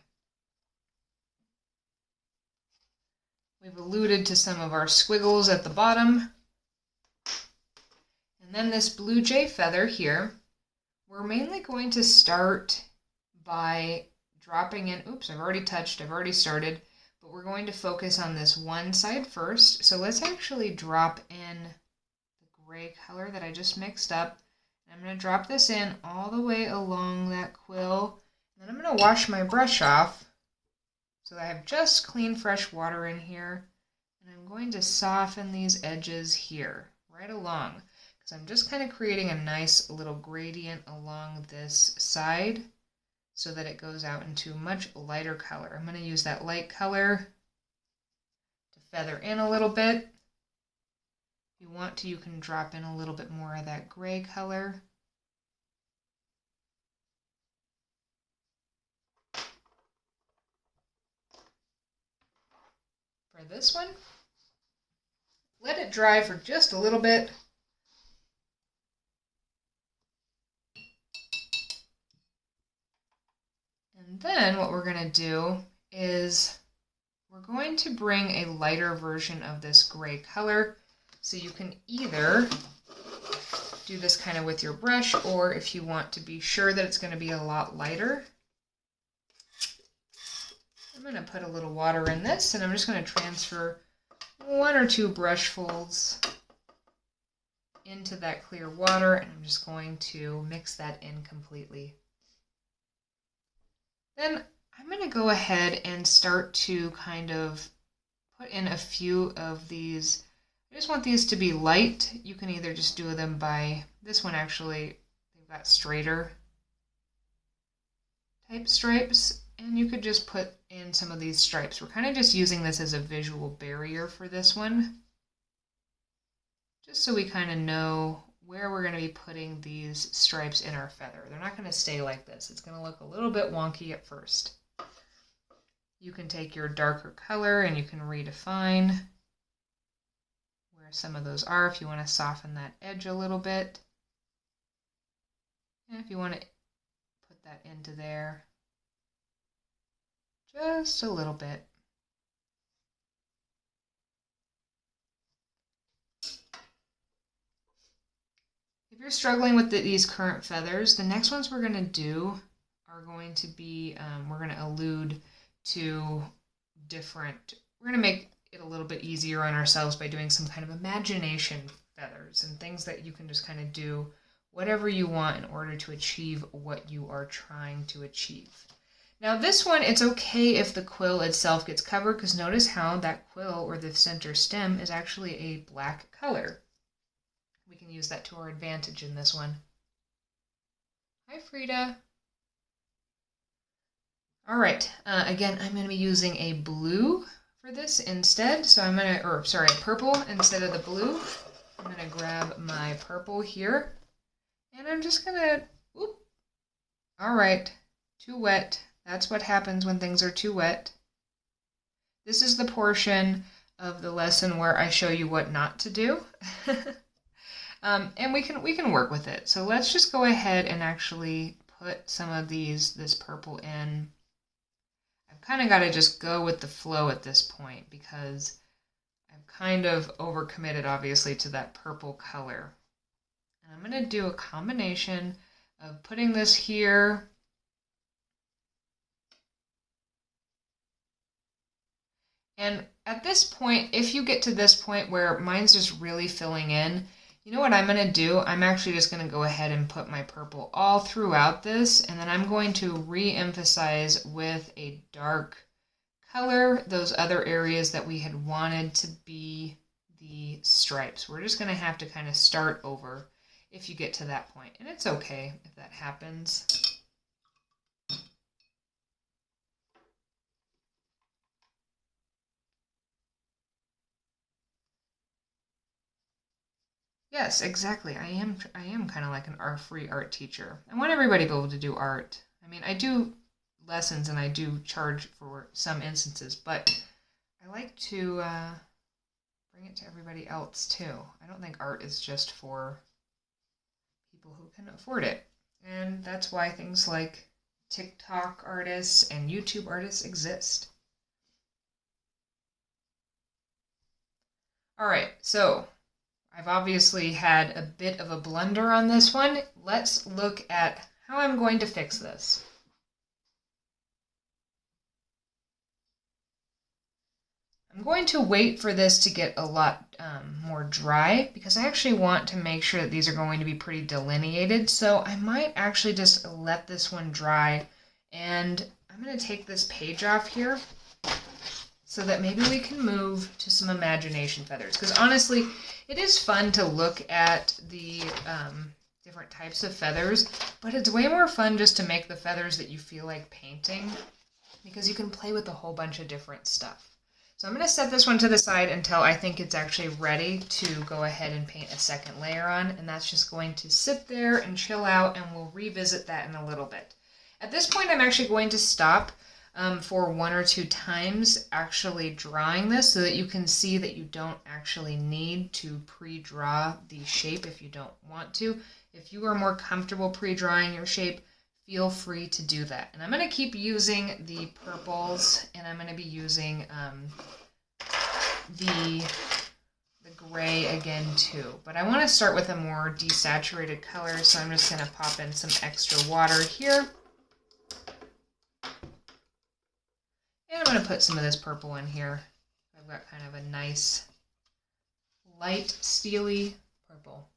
We've alluded to some of our squiggles at the bottom. And then this blue jay feather here, we're mainly going to start by dropping in, oops, I've already started, but we're going to focus on this one side first. So let's actually drop in the gray color that I just mixed up. I'm going to drop this in all the way along that quill. And then I'm going to wash my brush off so that I have just clean, fresh water in here. And I'm going to soften these edges here, right along. Because I'm just kind of creating a nice little gradient along this side so that it goes out into much lighter color. I'm going to use that light color to feather in a little bit. If you want to, you can drop in a little bit more of that gray color. For this one, let it dry for just a little bit. And then what we're going to do is we're going to bring a lighter version of this gray color. So you can either do this kind of with your brush, or if you want to be sure that it's going to be a lot lighter, I'm going to put a little water in this, and I'm just going to transfer 1 or 2 brushfuls into that clear water, and I'm just going to mix that in completely. Then I'm going to go ahead and start to kind of put in a few of these. I just want these to be light. You can either just do them by, this one actually, they've got straighter type stripes, and you could just put in some of these stripes. We're kind of just using this as a visual barrier for this one, just so we kind of know where we're going to be putting these stripes in our feather. They're not going to stay like this. It's going to look a little bit wonky at first. You can take your darker color and you can redefine where some of those are if you want to soften that edge a little bit. And if you want to put that into there just a little bit. If you're struggling with these current feathers, the next ones we're going to do are going to be, we're going to allude to different, we're going to make it a little bit easier on ourselves by doing some kind of imagination feathers and things that you can just kind of do whatever you want in order to achieve what you are trying to achieve. Now this one, it's okay if the quill itself gets covered, because notice how that quill or the center stem is actually a black color. We can use that to our advantage in this one. Hi, Frida. All right, again, I'm going to be using a blue for this instead. So I'm going to, or sorry, purple instead of the blue. I'm going to grab my purple here, and I'm just going to, whoop. All right, too wet. That's what happens when things are too wet. This is the portion of the lesson where I show you what not to do. And we can work with it. So let's just go ahead and actually put some of this purple in. I've kind of got to just go with the flow at this point because I've kind of overcommitted, obviously, to that purple color. And I'm going to do a combination of putting this here. And at this point, if you get to this point where mine's just really filling in, you know what I'm going to do? I'm actually just going to go ahead and put my purple all throughout this, and then I'm going to re-emphasize with a dark color those other areas that we had wanted to be the stripes. We're just going to have to kind of start over if you get to that point, and it's okay if that happens. Yes, exactly. I am kind of like an free art teacher. I want everybody to be able to do art. I mean, I do lessons and I do charge for some instances, but I like to bring it to everybody else too. I don't think art is just for people who can afford it. And that's why things like TikTok artists and YouTube artists exist. All right, so I've obviously had a bit of a blunder on this one. Let's look at how I'm going to fix this. I'm going to wait for this to get a lot more dry because I actually want to make sure that these are going to be pretty delineated. So I might actually just let this one dry, and I'm going to take this page off here so that maybe we can move to some imagination feathers. Because honestly, it is fun to look at the different types of feathers, but it's way more fun just to make the feathers that you feel like painting because you can play with a whole bunch of different stuff. So I'm going to set this one to the side until I think it's actually ready to go ahead and paint a second layer on, and that's just going to sit there and chill out, and we'll revisit that in a little bit. At this point, I'm actually going to stop for 1 or 2 times actually drawing this so that you can see that you don't actually need to pre-draw the shape if you don't want to. If you are more comfortable pre-drawing your shape, feel free to do that. And I'm going to keep using the purples, and I'm going to be using the gray again too. But I want to start with a more desaturated color, so I'm just going to pop in some extra water here. And I'm going to put some of this purple in here. I've got kind of a nice light steely purple.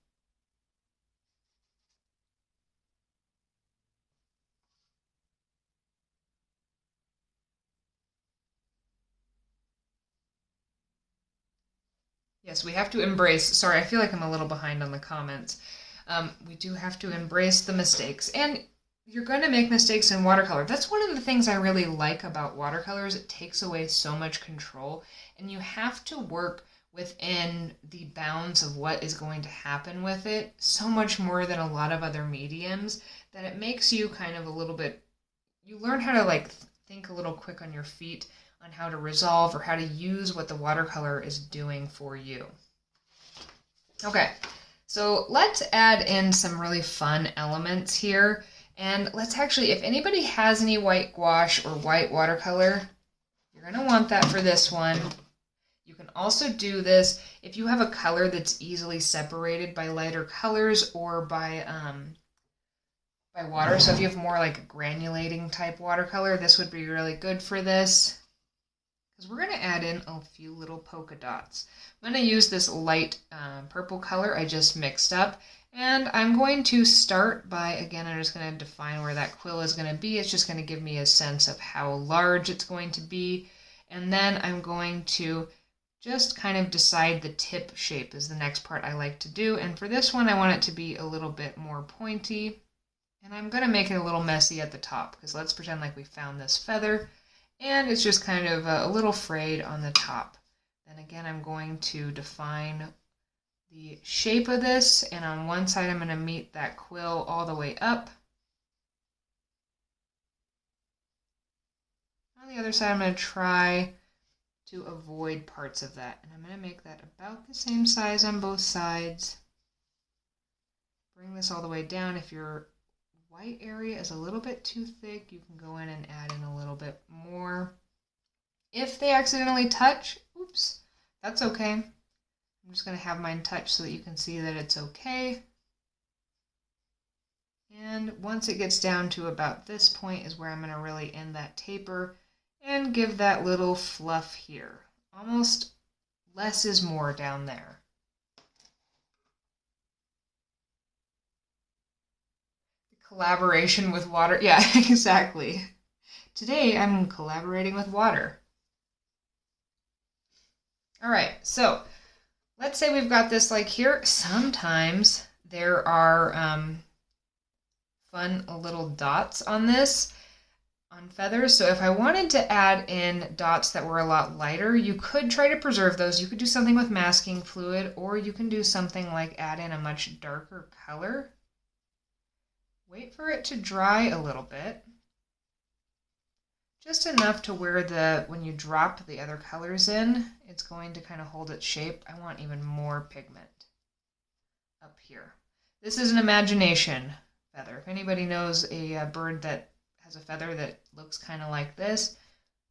Yes, we have to embrace, sorry, I feel like I'm a little behind on the comments. We do have to embrace the mistakes. And you're going to make mistakes in watercolor. That's one of the things I really like about watercolors. It takes away so much control, and you have to work within the bounds of what is going to happen with it so much more than a lot of other mediums that it makes you kind of a little bit, you learn how to like think a little quick on your feet on how to resolve or how to use what the watercolor is doing for you. Okay, so let's add in some really fun elements here. And let's actually, if anybody has any white gouache or white watercolor, you're going to want that for this one. You can also do this if you have a color that's easily separated by lighter colors or by water. So if you have more like a granulating type watercolor, this would be really good for this. Because we're going to add in a few little polka dots. I'm going to use this light purple color I just mixed up, and I'm going to start by, again, I'm just going to define where that quill is going to be. It's just going to give me a sense of how large it's going to be, and then I'm going to just kind of decide the tip shape is the next part I like to do, and for this one I want it to be a little bit more pointy, and I'm going to make it a little messy at the top, because let's pretend like we found this feather, and it's just kind of a little frayed on the top. Then again, I'm going to define the shape of this, and on one side I'm going to meet that quill all the way up. On the other side I'm going to try to avoid parts of that, and I'm going to make that about the same size on both sides. Bring this all the way down. If your white area is a little bit too thick, you can go in and add in a little bit more. If they accidentally touch, oops, that's okay. I'm just going to have mine touch so that you can see that it's okay. And once it gets down to about this point is where I'm going to really end that taper and give that little fluff here. Almost less is more down there. Collaboration with water. Yeah, exactly. Today I'm collaborating with water. All right, so let's say we've got this like here. Sometimes there are fun little dots on this, on feathers. So if I wanted to add in dots that were a lot lighter, you could try to preserve those. You could do something with masking fluid, or you can do something like add in a much darker color. Wait for it to dry a little bit. Just enough to where when you drop the other colors in, it's going to kind of hold its shape. I want even more pigment up here. This is an imagination feather. If anybody knows a bird that has a feather that looks kind of like this,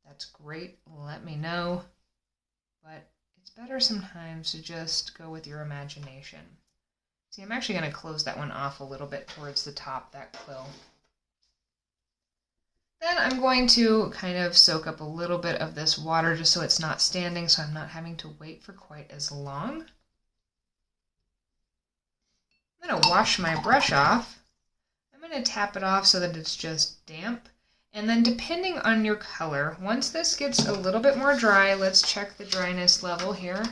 that's great. Let me know. But it's better sometimes to just go with your imagination. See, I'm actually going to close that one off a little bit towards the top, that quill. Then I'm going to kind of soak up a little bit of this water just so it's not standing, so I'm not having to wait for quite as long. I'm going to wash my brush off. I'm going to tap it off so that it's just damp. And then depending on your color, once this gets a little bit more dry, let's check the dryness level here.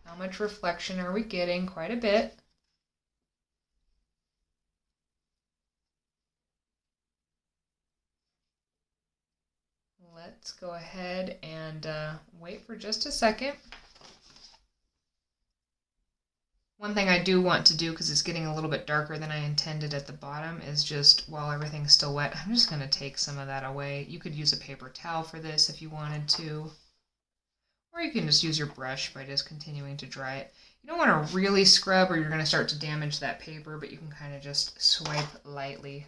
How much reflection are we getting? Quite a bit. let's go ahead and wait for just a second. One thing I do want to do, because it's getting a little bit darker than I intended at the bottom, is just, while everything's still wet, I'm just going to take some of that away. You could use a paper towel for this if you wanted to. Or you can just use your brush by just continuing to dry it. You don't want to really scrub or you're going to start to damage that paper, but you can kind of just swipe lightly.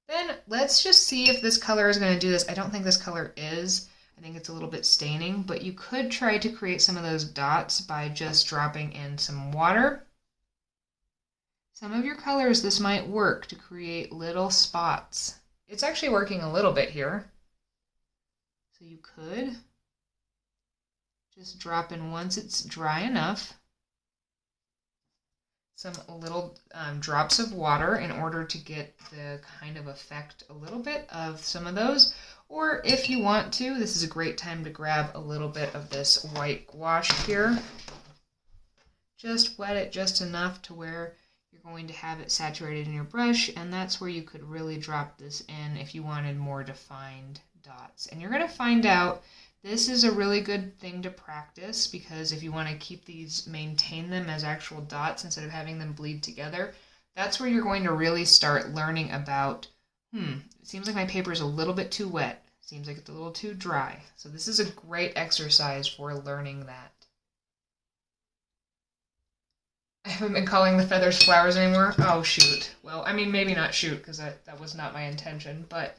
Then let's just see if this color is going to do this. I don't think this color is. I think it's a little bit staining, but you could try to create some of those dots by just dropping in some water. Some of your colors, this might work to create little spots. It's actually working a little bit here. So you could just drop in, once it's dry enough, some little drops of water in order to get the kind of effect a little bit of some of those. Or if you want to, this is a great time to grab a little bit of this white gouache here. Just wet it just enough to where you're going to have it saturated in your brush, and that's where you could really drop this in if you wanted more defined dots. And you're going to find out this is a really good thing to practice, because if you want to keep these, maintain them as actual dots instead of having them bleed together, that's where you're going to really start learning about, it seems like my paper is a little bit too wet. Seems like it's a little too dry. So this is a great exercise for learning that. I haven't been calling the feathers flowers anymore. Oh, shoot. Well, I mean, maybe not shoot, because that was not my intention, but...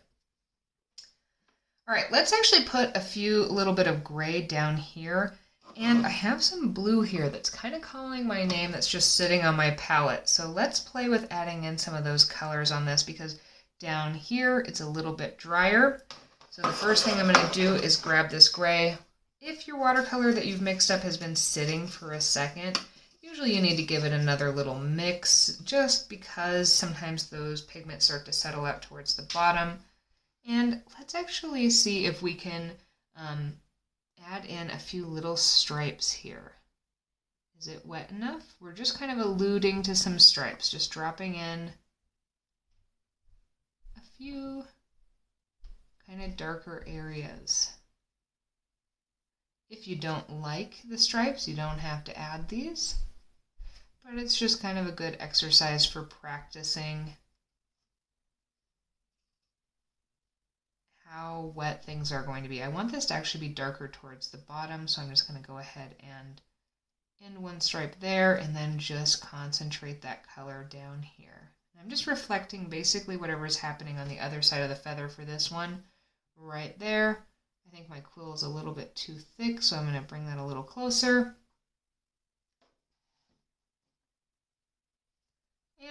All right, let's actually put a little bit of gray down here. And I have some blue here that's kind of calling my name that's just sitting on my palette. So let's play with adding in some of those colors on this, because down here it's a little bit drier. So the first thing I'm going to do is grab this gray. If your watercolor that you've mixed up has been sitting for a second, usually you need to give it another little mix, just because sometimes those pigments start to settle out towards the bottom. And let's actually see if we can add in a few little stripes here. Is it wet enough? We're just kind of alluding to some stripes, just dropping in a few kind of darker areas. If you don't like the stripes, you don't have to add these, but it's just kind of a good exercise for practicing how wet things are going to be. I want this to actually be darker towards the bottom, so I'm just going to go ahead and end one stripe there, and then just concentrate that color down here. I'm just reflecting basically whatever's happening on the other side of the feather for this one, right there. I think my quill is a little bit too thick, so I'm going to bring that a little closer.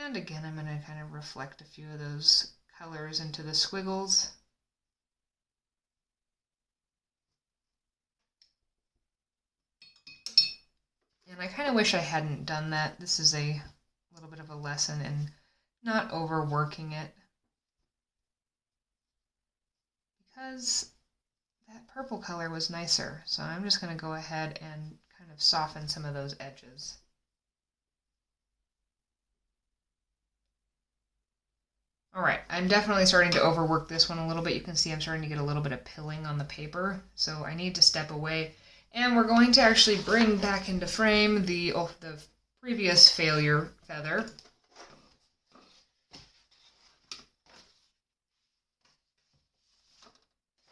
And again, I'm going to kind of reflect a few of those colors into the squiggles. And I kind of wish I hadn't done that. This is a little bit of a lesson in not overworking it, because that purple color was nicer. So I'm just going to go ahead and kind of soften some of those edges. All right, I'm definitely starting to overwork this one a little bit. You can see I'm starting to get a little bit of pilling on the paper, so I need to step away. And we're going to actually bring back into frame the previous failure feather.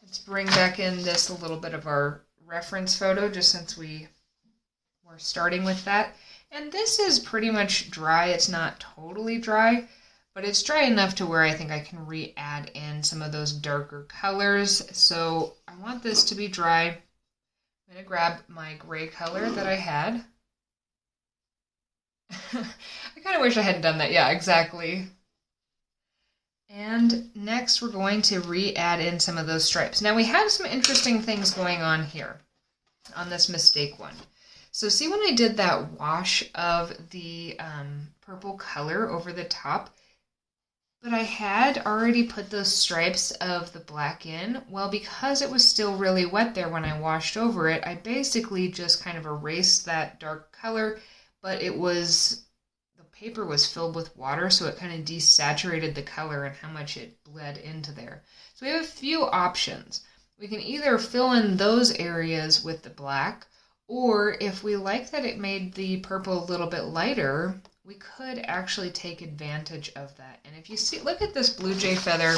Let's bring back in this a little bit of our reference photo, just since we were starting with that. And this is pretty much dry. It's not totally dry, but it's dry enough to where I think I can re-add in some of those darker colors. So I want this to be dry. I'm going to grab my gray color that I had. I kind of wish I hadn't done that. Yeah, exactly. And next we're going to re-add in some of those stripes. Now we have some interesting things going on here on this mistake one. So see, when I did that wash of the purple color over the top, but I had already put those stripes of the black in. Well, because it was still really wet there when I washed over it, I basically just kind of erased that dark color, but it was, the paper was filled with water, so it kind of desaturated the color and how much it bled into there. So we have a few options. We can either fill in those areas with the black, or if we like that it made the purple a little bit lighter, we could actually take advantage of that. And if you see, look at this blue jay feather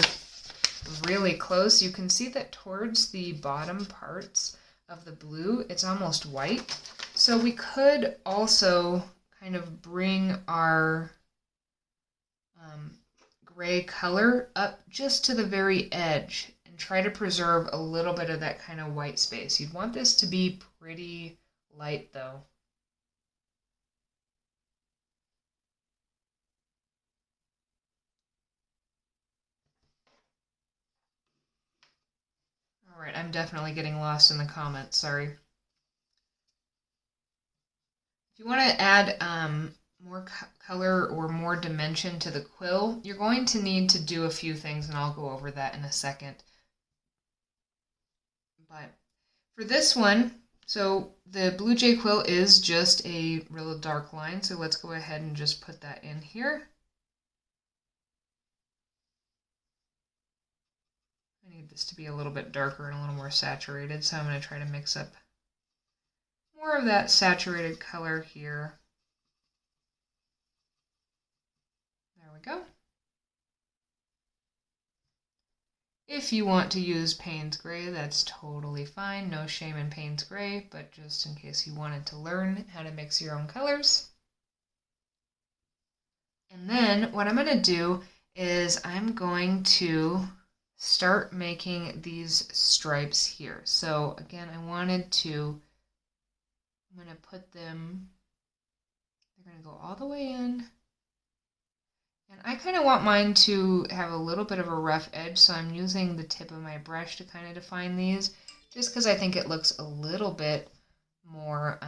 really close, you can see that towards the bottom parts of the blue, it's almost white. So we could also kind of bring our gray color up just to the very edge and try to preserve a little bit of that kind of white space. You'd want this to be pretty light though. All right, I'm definitely getting lost in the comments, sorry. If you want to add more color or more dimension to the quill, you're going to need to do a few things, and I'll go over that in a second. But for this one, so the blue jay quill is just a real dark line, so let's go ahead and just put that in here. I need this to be a little bit darker and a little more saturated, so I'm going to try to mix up more of that saturated color here. There we go. If you want to use Payne's Gray, that's totally fine. No shame in Payne's Gray, but just in case you wanted to learn how to mix your own colors. And then what I'm going to do is I'm going to start making these stripes here. So again, I'm going to put them, they're going to go all the way in. And I kind of want mine to have a little bit of a rough edge, so I'm using the tip of my brush to kind of define these, just because I think it looks a little bit more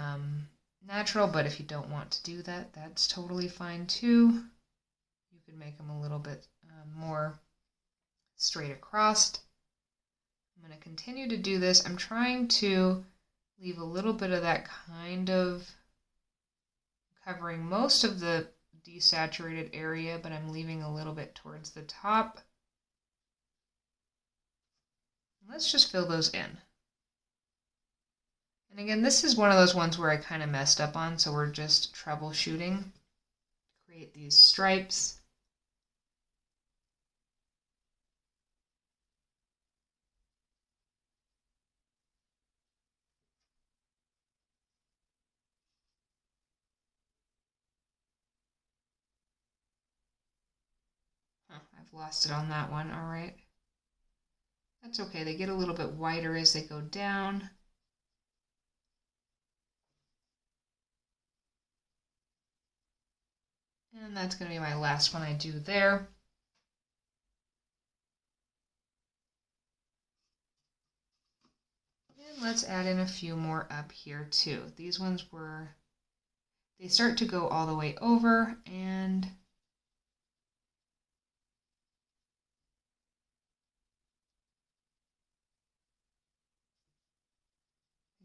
natural, but if you don't want to do that, that's totally fine too. You could make them a little bit more straight across. I'm going to continue to do this. I'm trying to leave a little bit of that kind of covering most of the desaturated area, but I'm leaving a little bit towards the top. Let's just fill those in. And again, this is one of those ones where I kind of messed up on, so we're just troubleshooting. Create these stripes. I've lost it on that one, all right. That's okay, they get a little bit whiter as they go down. And that's going to be my last one I do there. And let's add in a few more up here too. These ones they start to go all the way over, and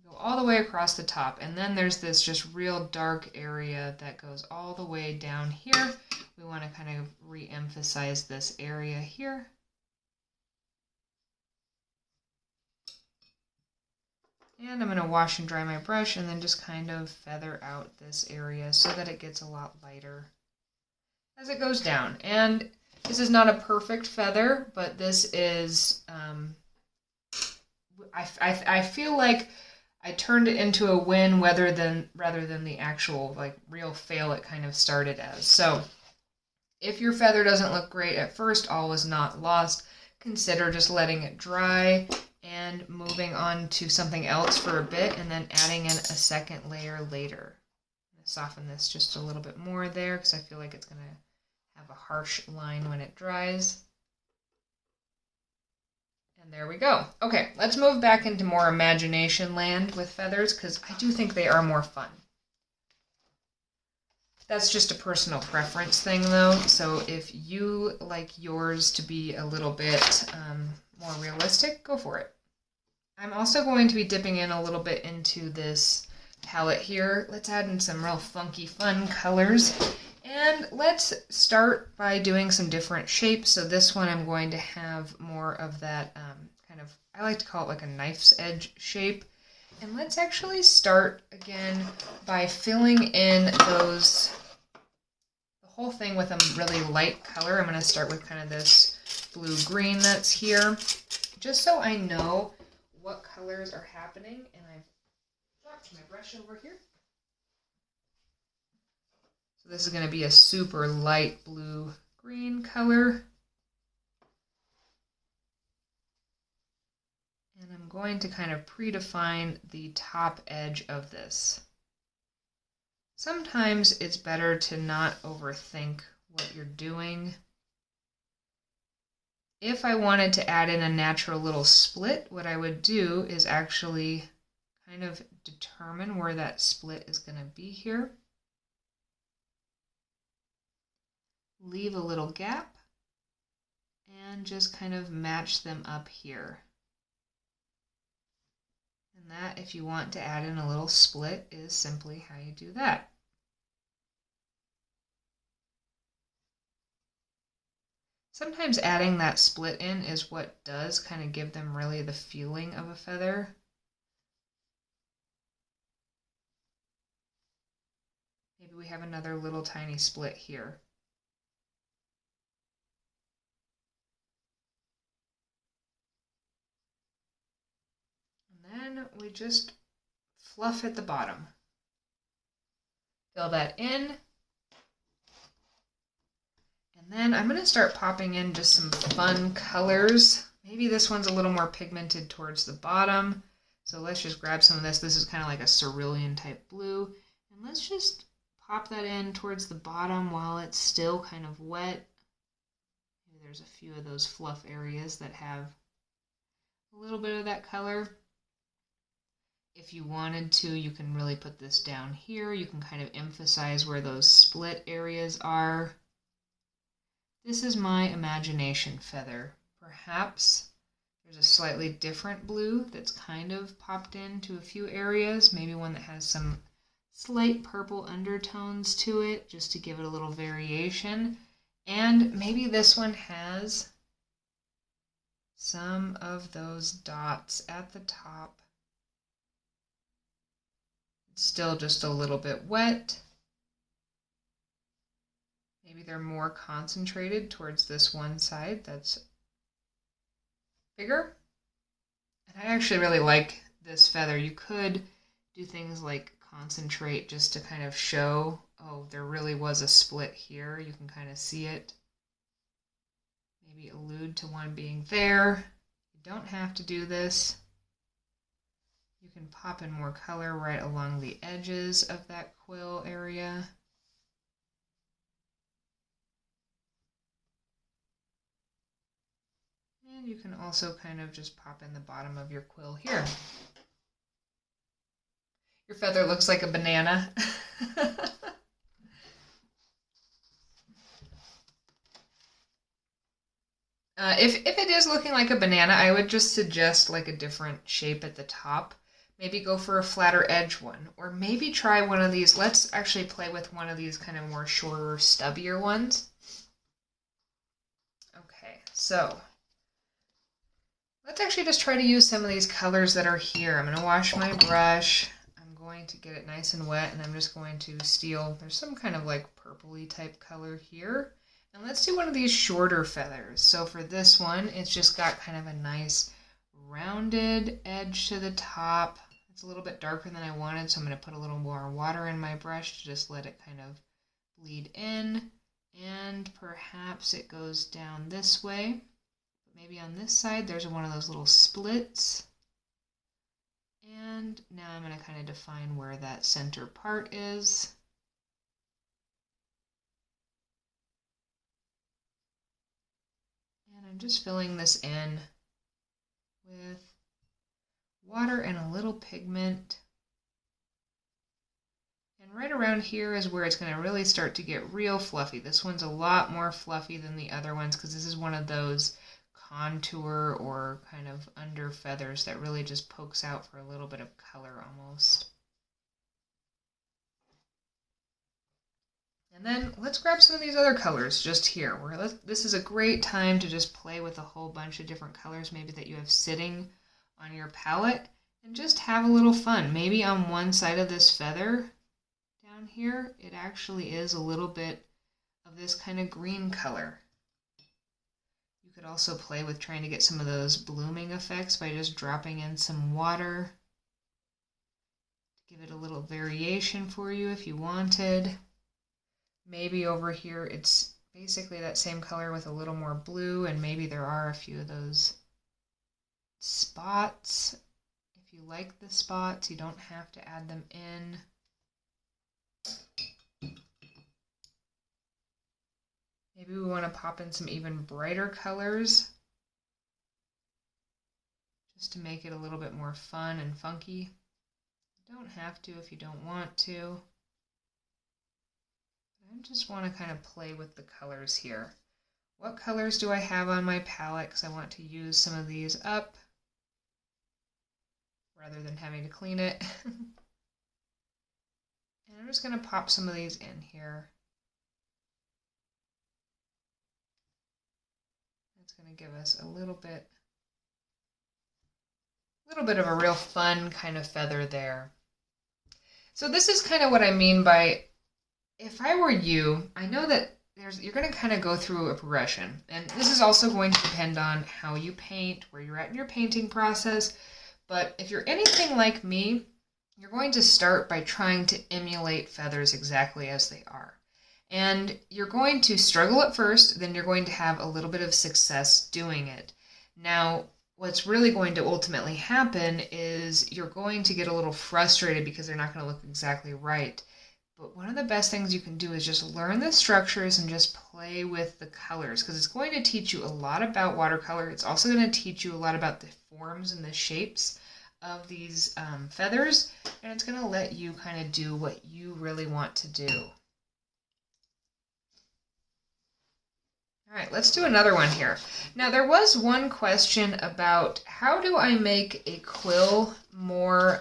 go all the way across the top. And then there's this just real dark area that goes all the way down here. We want to kind of re-emphasize this area here. And I'm going to wash and dry my brush and then just kind of feather out this area so that it gets a lot lighter as it goes down. And this is not a perfect feather, but this is, I feel like I turned it into a win rather than the actual like real fail it kind of started as. So if your feather doesn't look great at first, all is not lost. Consider just letting it dry and moving on to something else for a bit, and then adding in a second layer later. I'm going to soften this just a little bit more there because I feel like it's going to have a harsh line when it dries. And there we go. Okay, let's move back into more imagination land with feathers because I do think they are more fun. That's just a personal preference thing though, so if you like yours to be a little bit more realistic, go for it. I'm also going to be dipping in a little bit into this palette here. Let's add in some real funky, fun colors. And let's start by doing some different shapes. So this one I'm going to have more of that kind of, I like to call it like a knife's edge shape. And let's actually start again by filling in the whole thing with a really light color. I'm going to start with kind of this blue-green that's here, just so I know what colors are happening. And I've dropped my brush over here. So this is going to be a super light blue-green color. And I'm going to kind of predefine the top edge of this. Sometimes it's better to not overthink what you're doing. If I wanted to add in a natural little split, what I would do is actually kind of determine where that split is going to be here. Leave a little gap and just kind of match them up here. And that, if you want to add in a little split, is simply how you do that. Sometimes adding that split in is what does kind of give them really the feeling of a feather. Maybe we have another little tiny split here. And then we just fluff at the bottom. Fill that in. And then I'm going to start popping in just some fun colors. Maybe this one's a little more pigmented towards the bottom. So let's just grab some of this. This is kind of like a cerulean type blue. And let's just pop that in towards the bottom while it's still kind of wet. Maybe there's a few of those fluff areas that have a little bit of that color. If you wanted to, you can really put this down here. You can kind of emphasize where those split areas are. This is my imagination feather. Perhaps there's a slightly different blue that's kind of popped into a few areas, maybe one that has some slight purple undertones to it, just to give it a little variation. And maybe this one has some of those dots at the top. It's still just a little bit wet. Maybe they're more concentrated towards this one side that's bigger. And I actually really like this feather. You could do things like concentrate just to kind of show, oh, there really was a split here. You can kind of see it. Maybe allude to one being there. You don't have to do this. You can pop in more color right along the edges of that quill area. And you can also kind of just pop in the bottom of your quill here. Your feather looks like a banana. If it is looking like a banana, I would just suggest like a different shape at the top. Maybe go for a flatter edge one, or maybe try one of these. Let's actually play with one of these kind of more shorter, stubbier ones. Okay, so let's actually just try to use some of these colors that are here. I'm going to wash my brush. I'm going to get it nice and wet, and I'm just going to steal. There's some kind of like purpley type color here. And let's do one of these shorter feathers. So for this one, it's just got kind of a nice rounded edge to the top. It's a little bit darker than I wanted, so I'm going to put a little more water in my brush to just let it kind of bleed in. And perhaps it goes down this way. Maybe on this side, there's one of those little splits. And now I'm going to kind of define where that center part is. And I'm just filling this in with water and a little pigment. And right around here is where it's going to really start to get real fluffy. This one's a lot more fluffy than the other ones because this is one of those contour or kind of under feathers that really just pokes out for a little bit of color almost. And then let's grab some of these other colors just here. This is a great time to just play with a whole bunch of different colors maybe that you have sitting on your palette and just have a little fun. Maybe on one side of this feather down here, it actually is a little bit of this kind of green color. You could also play with trying to get some of those blooming effects by just dropping in some water to give it a little variation for you if you wanted. Maybe over here it's basically that same color with a little more blue, and maybe there are a few of those spots. If you like the spots, you don't have to add them in. Maybe we want to pop in some even brighter colors just to make it a little bit more fun and funky. You don't have to if you don't want to. I just want to kind of play with the colors here. What colors do I have on my palette? Because I want to use some of these up rather than having to clean it. And I'm just going to pop some of these in here. That's going to give us a little bit of a real fun kind of feather there. So this is kind of what I mean by, if I were you, I know that you're going to kind of go through a progression. And this is also going to depend on how you paint, where you're at in your painting process. But if you're anything like me, you're going to start by trying to emulate feathers exactly as they are. And you're going to struggle at first, then you're going to have a little bit of success doing it. Now, what's really going to ultimately happen is you're going to get a little frustrated because they're not going to look exactly right. But one of the best things you can do is just learn the structures and just play with the colors, because it's going to teach you a lot about watercolor. It's also going to teach you a lot about the forms and the shapes of these feathers, and it's going to let you kind of do what you really want to do. All right, let's do another one here. Now, there was one question about how do I make a quill more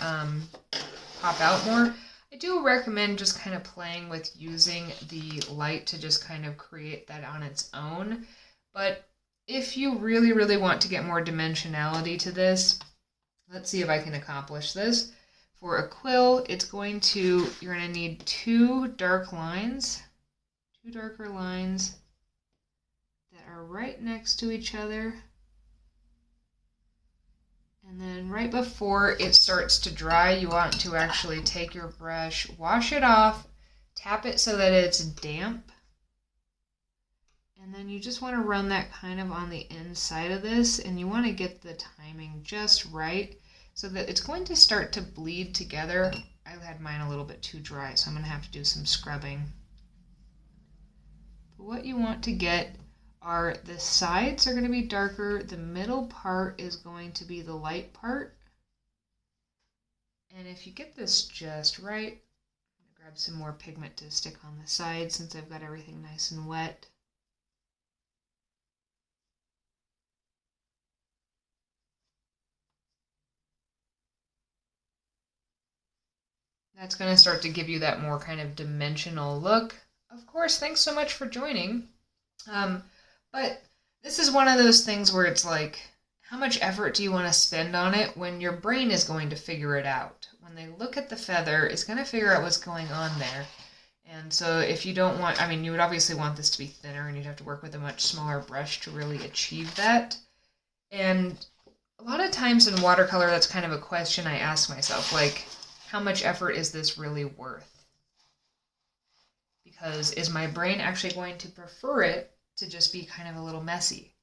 pop out more. I do recommend just kind of playing with using the light to just kind of create that on its own. But if you really, really want to get more dimensionality to this, let's see if I can accomplish this. For a quill, you're going to need two darker lines that are right next to each other. And then right before it starts to dry, you want to actually take your brush, wash it off, tap it so that it's damp. And then you just want to run that kind of on the inside of this, and you want to get the timing just right so that it's going to start to bleed together. I had mine a little bit too dry, so I'm going to have to do some scrubbing. But what you want to get are the sides are going to be darker, the middle part is going to be the light part. And if you get this just right, I'm going to grab some more pigment to stick on the side since I've got everything nice and wet. That's going to start to give you that more kind of dimensional look. Of course, thanks so much for joining. But this is one of those things where it's like, how much effort do you want to spend on it when your brain is going to figure it out? When they look at the feather, it's going to figure out what's going on there. And so if you don't want, you would obviously want this to be thinner, and you'd have to work with a much smaller brush to really achieve that. And a lot of times in watercolor, that's kind of a question I ask myself, like, how much effort is this really worth? Because is my brain actually going to prefer it to just be kind of a little messy?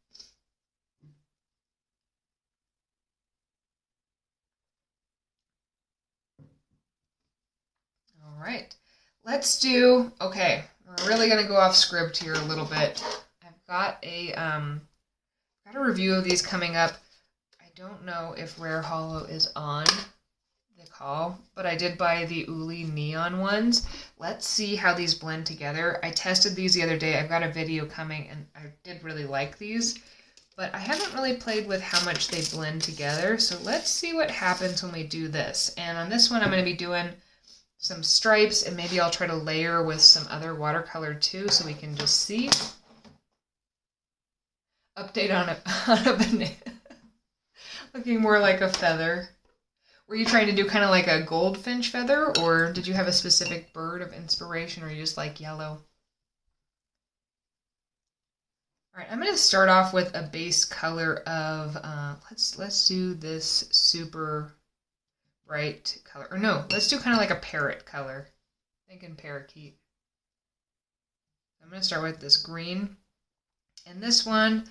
All right, let's do, okay, we're really going to go off script here a little bit. I've got a review of these coming up. I don't know if Rare Hollow is on the call, but I did buy the Uli neon ones. Let's see how these blend together. I tested these the other day. I've got a video coming, and I did really like these, but I haven't really played with how much they blend together. So let's see what happens when we do this. And on this one, I'm going to be doing some stripes, and maybe I'll try to layer with some other watercolor too so we can just see. Update on a banana. Looking more like a feather. Were you trying to do kind of like a goldfinch feather, or did you have a specific bird of inspiration, or you just like yellow? All right, I'm going to start off with a base color of, let's do this super bright color. Or no, let's do kind of like a parrot color. Thinking parakeet. I'm going to start with this green. And this one,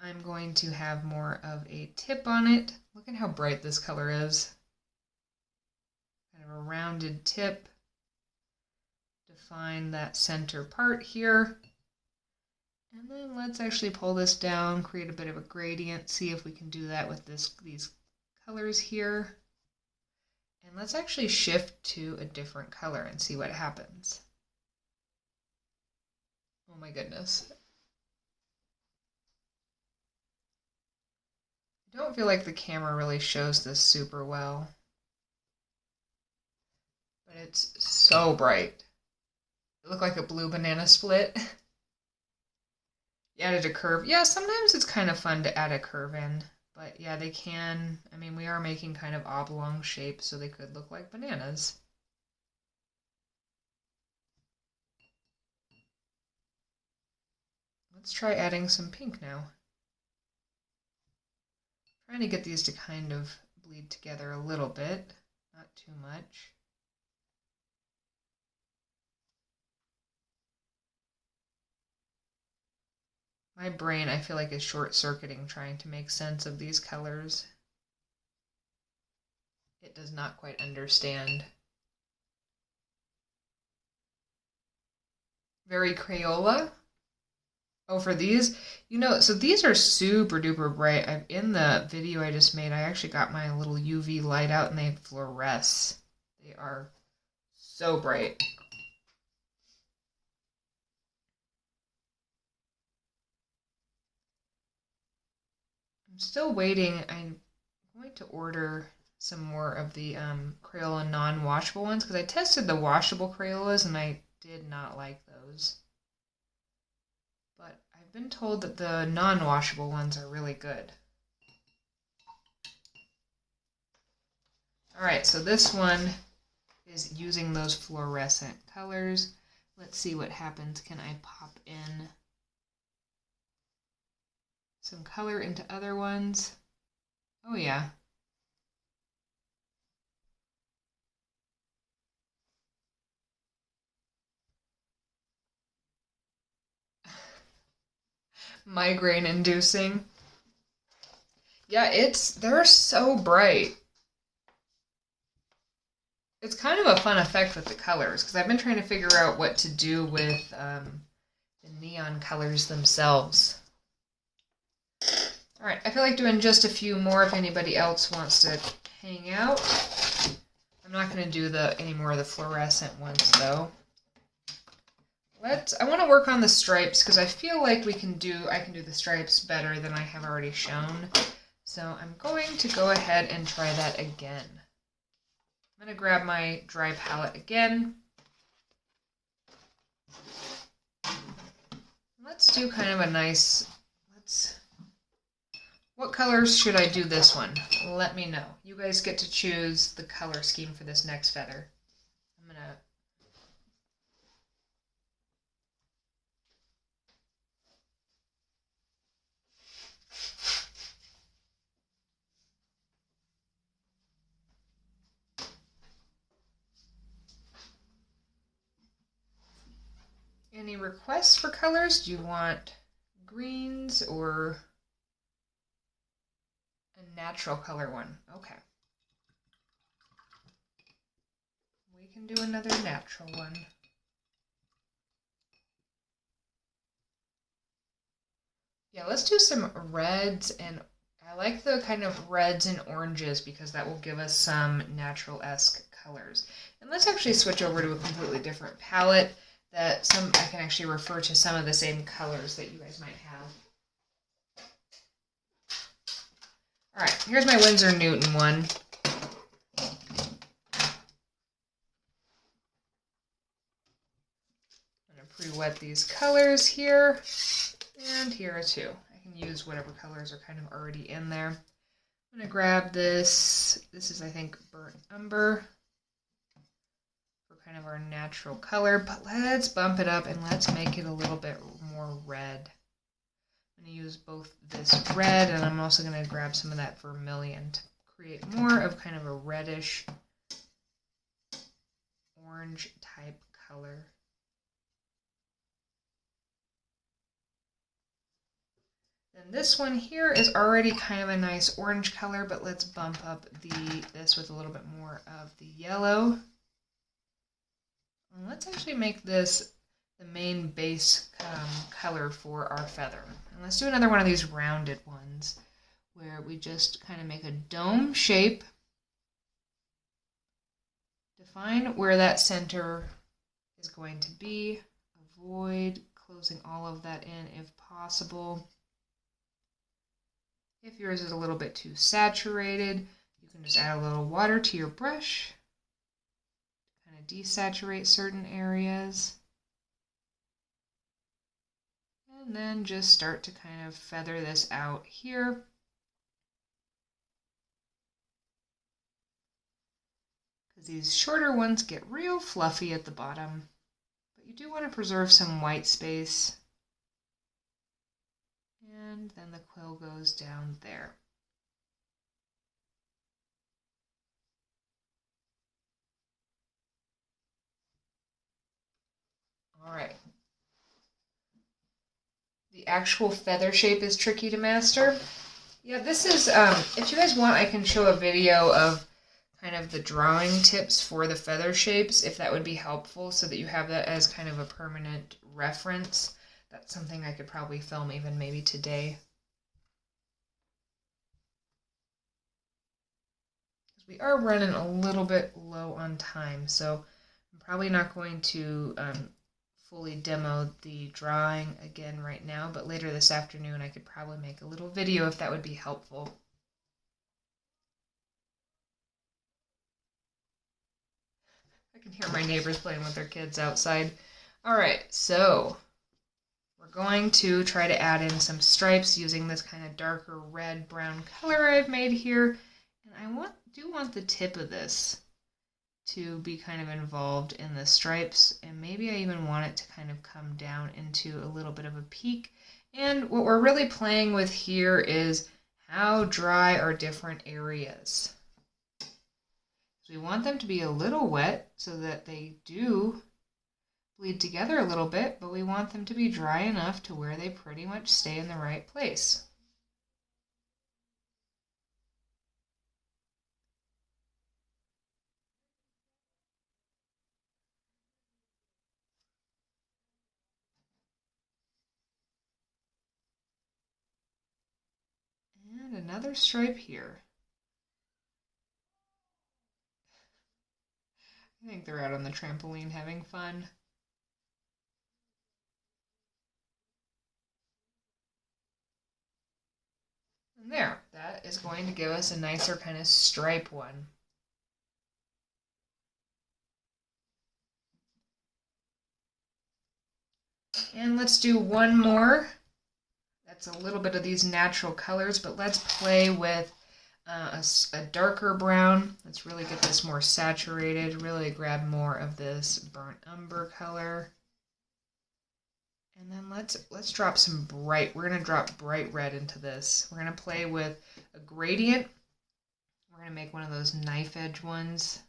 I'm going to have more of a tip on it. Look at how bright this color is. Kind of a rounded tip. Define that center part here. And then let's actually pull this down, create a bit of a gradient, see if we can do that with these colors here. And let's actually shift to a different color and see what happens. Oh my goodness. I don't feel like the camera really shows this super well. But it's so bright. It looked like a blue banana split. You added a curve. Yeah, sometimes it's kind of fun to add a curve in. But yeah, they can. I mean, we are making kind of oblong shapes, so they could look like bananas. Let's try adding some pink now. Trying to get these to kind of bleed together a little bit, not too much. My brain, I feel like, is short-circuiting trying to make sense of these colors. It does not quite understand. Very Crayola. Oh, for these? You know, so these are super duper bright. In the video I just made, I actually got my little UV light out and they fluoresce. They are so bright. I'm still waiting. I'm going to order some more of the Crayola non-washable ones because I tested the washable Crayolas and I did not like those. But I've been told that the non-washable ones are really good. Alright, so this one is using those fluorescent colors. Let's see what happens. Can I pop in some color into other ones? Oh yeah. Migraine inducing. Yeah, they're so bright. It's kind of a fun effect with the colors because I've been trying to figure out what to do with the neon colors themselves. Alright, I feel like doing just a few more if anybody else wants to hang out. I'm not going to do any more of the fluorescent ones though. I want to work on the stripes because I feel like I can do the stripes better than I have already shown. So I'm going to go ahead and try that again. I'm going to grab my dry palette again. Let's do kind of a nice, what colors should I do this one? Let me know. You guys get to choose the color scheme for this next feather. I'm going to Any requests for colors? Do you want greens or a natural color one? Okay. We can do another natural one. Yeah, let's do some reds, and I like the kind of reds and oranges because that will give us some natural-esque colors. And let's actually switch over to a completely different palette that I can actually refer to some of the same colors that you guys might have. Alright, here's my Winsor Newton one. going to pre-wet these colors here and here too. I can use whatever colors are kind of already in there. I'm going to grab this. This is, I think, burnt umber for kind of our natural color, but let's bump it up and let's make it a little bit more red. I'm going to use both this red, and I'm also going to grab some of that vermilion to create more of kind of a reddish orange type color. Then this one here is already kind of a nice orange color, but let's bump up this with a little bit more of the yellow. And let's actually make this the main base color for our feather. And let's do another one of these rounded ones where we just kind of make a dome shape. Define where that center is going to be. Avoid closing all of that in if possible. If yours is a little bit too saturated, you can just add a little water to your brush to kind of desaturate certain areas. And then just start to kind of feather this out here. Because these shorter ones get real fluffy at the bottom, but you do want to preserve some white space. And then the quill goes down there. All right. The actual feather shape is tricky to master. Yeah, this is, if you guys want, I can show a video of kind of the drawing tips for the feather shapes, if that would be helpful, so that you have that as kind of a permanent reference. That's something I could probably film even maybe today. We are running a little bit low on time, so I'm probably not going to fully demo the drawing again right now, but later this afternoon I could probably make a little video if that would be helpful. I can hear my neighbors playing with their kids outside. All right, so we're going to try to add in some stripes using this kind of darker red-brown color I've made here. And I do want the tip of this to be kind of involved in the stripes, and maybe I even want it to kind of come down into a little bit of a peak. And what we're really playing with here is how dry are different areas. So we want them to be a little wet so that they do bleed together a little bit, but we want them to be dry enough to where they pretty much stay in the right place. And another stripe here. I think they're out on the trampoline having fun. And there, that is going to give us a nicer kind of stripe one. And let's do one more. That's a little bit of these natural colors, but let's play with a darker brown. Let's really get this more saturated, really grab more of this burnt umber color. And then let's drop some bright, we're going to drop bright red into this. We're going to play with a gradient. We're going to make one of those knife edge ones.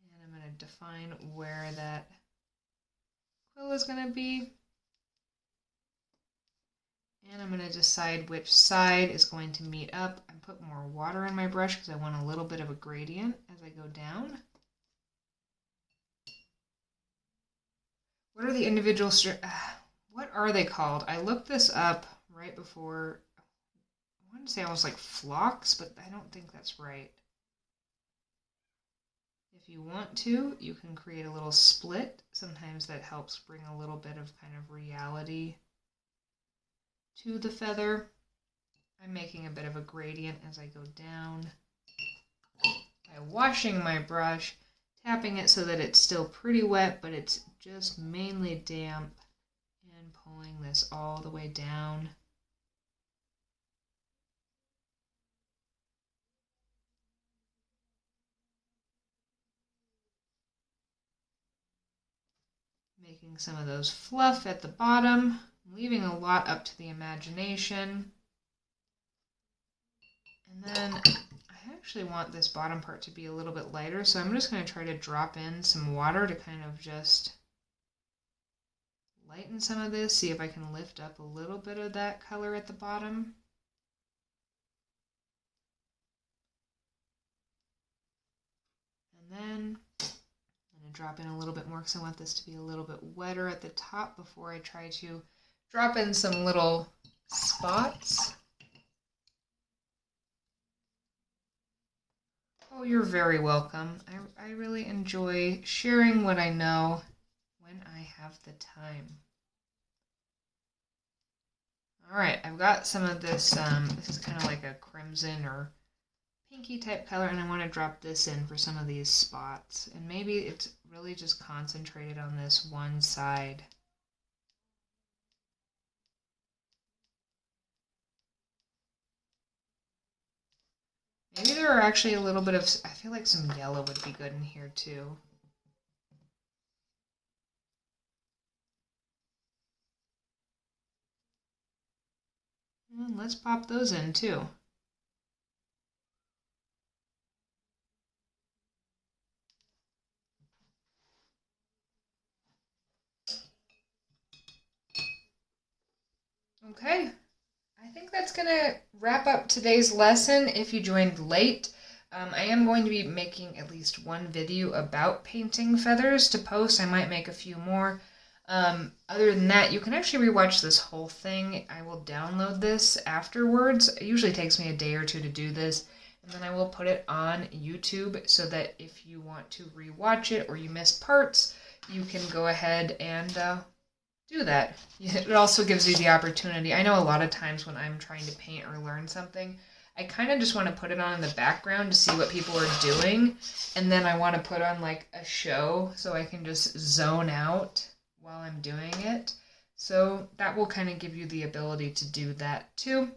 And I'm going to define where that quill is going to be. And I'm going to decide which side is going to meet up. I put more water in my brush because I want a little bit of a gradient as I go down. What are the individual what are they called? I looked this up right before. I want to say almost like flocks, but I don't think that's right. If you want to, you can create a little split. Sometimes that helps bring a little bit of kind of reality to the feather. I'm making a bit of a gradient as I go down. by washing my brush, tapping it so that it's still pretty wet, but it's just mainly damp, and pulling this all the way down. Making some of those fluff at the bottom, leaving a lot up to the imagination. And then I actually want this bottom part to be a little bit lighter, so I'm just going to try to drop in some water to kind of just lighten some of this, see if I can lift up a little bit of that color at the bottom. And then I'm going to drop in a little bit more because I want this to be a little bit wetter at the top before I try to drop in some little spots. Oh, you're very welcome. I really enjoy sharing what I know when I have the time. Alright, I've got some of this, this is kind of like a crimson or pinky type color, and I want to drop this in for some of these spots. And maybe it's really just concentrated on this one side. Maybe there are actually a little bit of, I feel like some yellow would be good in here too. And let's pop those in too. Okay, I think that's going to wrap up today's lesson. If you joined late, I am going to be making at least one video about painting feathers to post. I might make a few more. Other than that, you can actually rewatch this whole thing. I will download this afterwards. It usually takes me a day or two to do this, and then I will put it on YouTube so that if you want to rewatch it or you missed parts, you can go ahead and do that. It also gives you the opportunity. I know a lot of times when I'm trying to paint or learn something, I kind of just want to put it on in the background to see what people are doing, and then I want to put on like a show so I can just zone out while I'm doing it. So that will kind of give you the ability to do that too.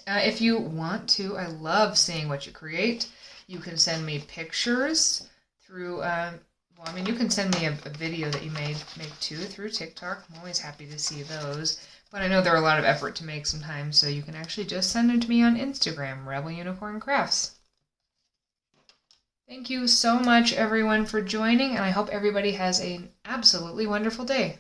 If you want to, I love seeing what you create. You can send me pictures through well, I mean, you can send me a video that you make too through TikTok. I'm always happy to see those. But I know they're a lot of effort to make sometimes, so you can actually just send them to me on Instagram, Rebel Unicorn Crafts. Thank you so much, everyone, for joining, and I hope everybody has an absolutely wonderful day.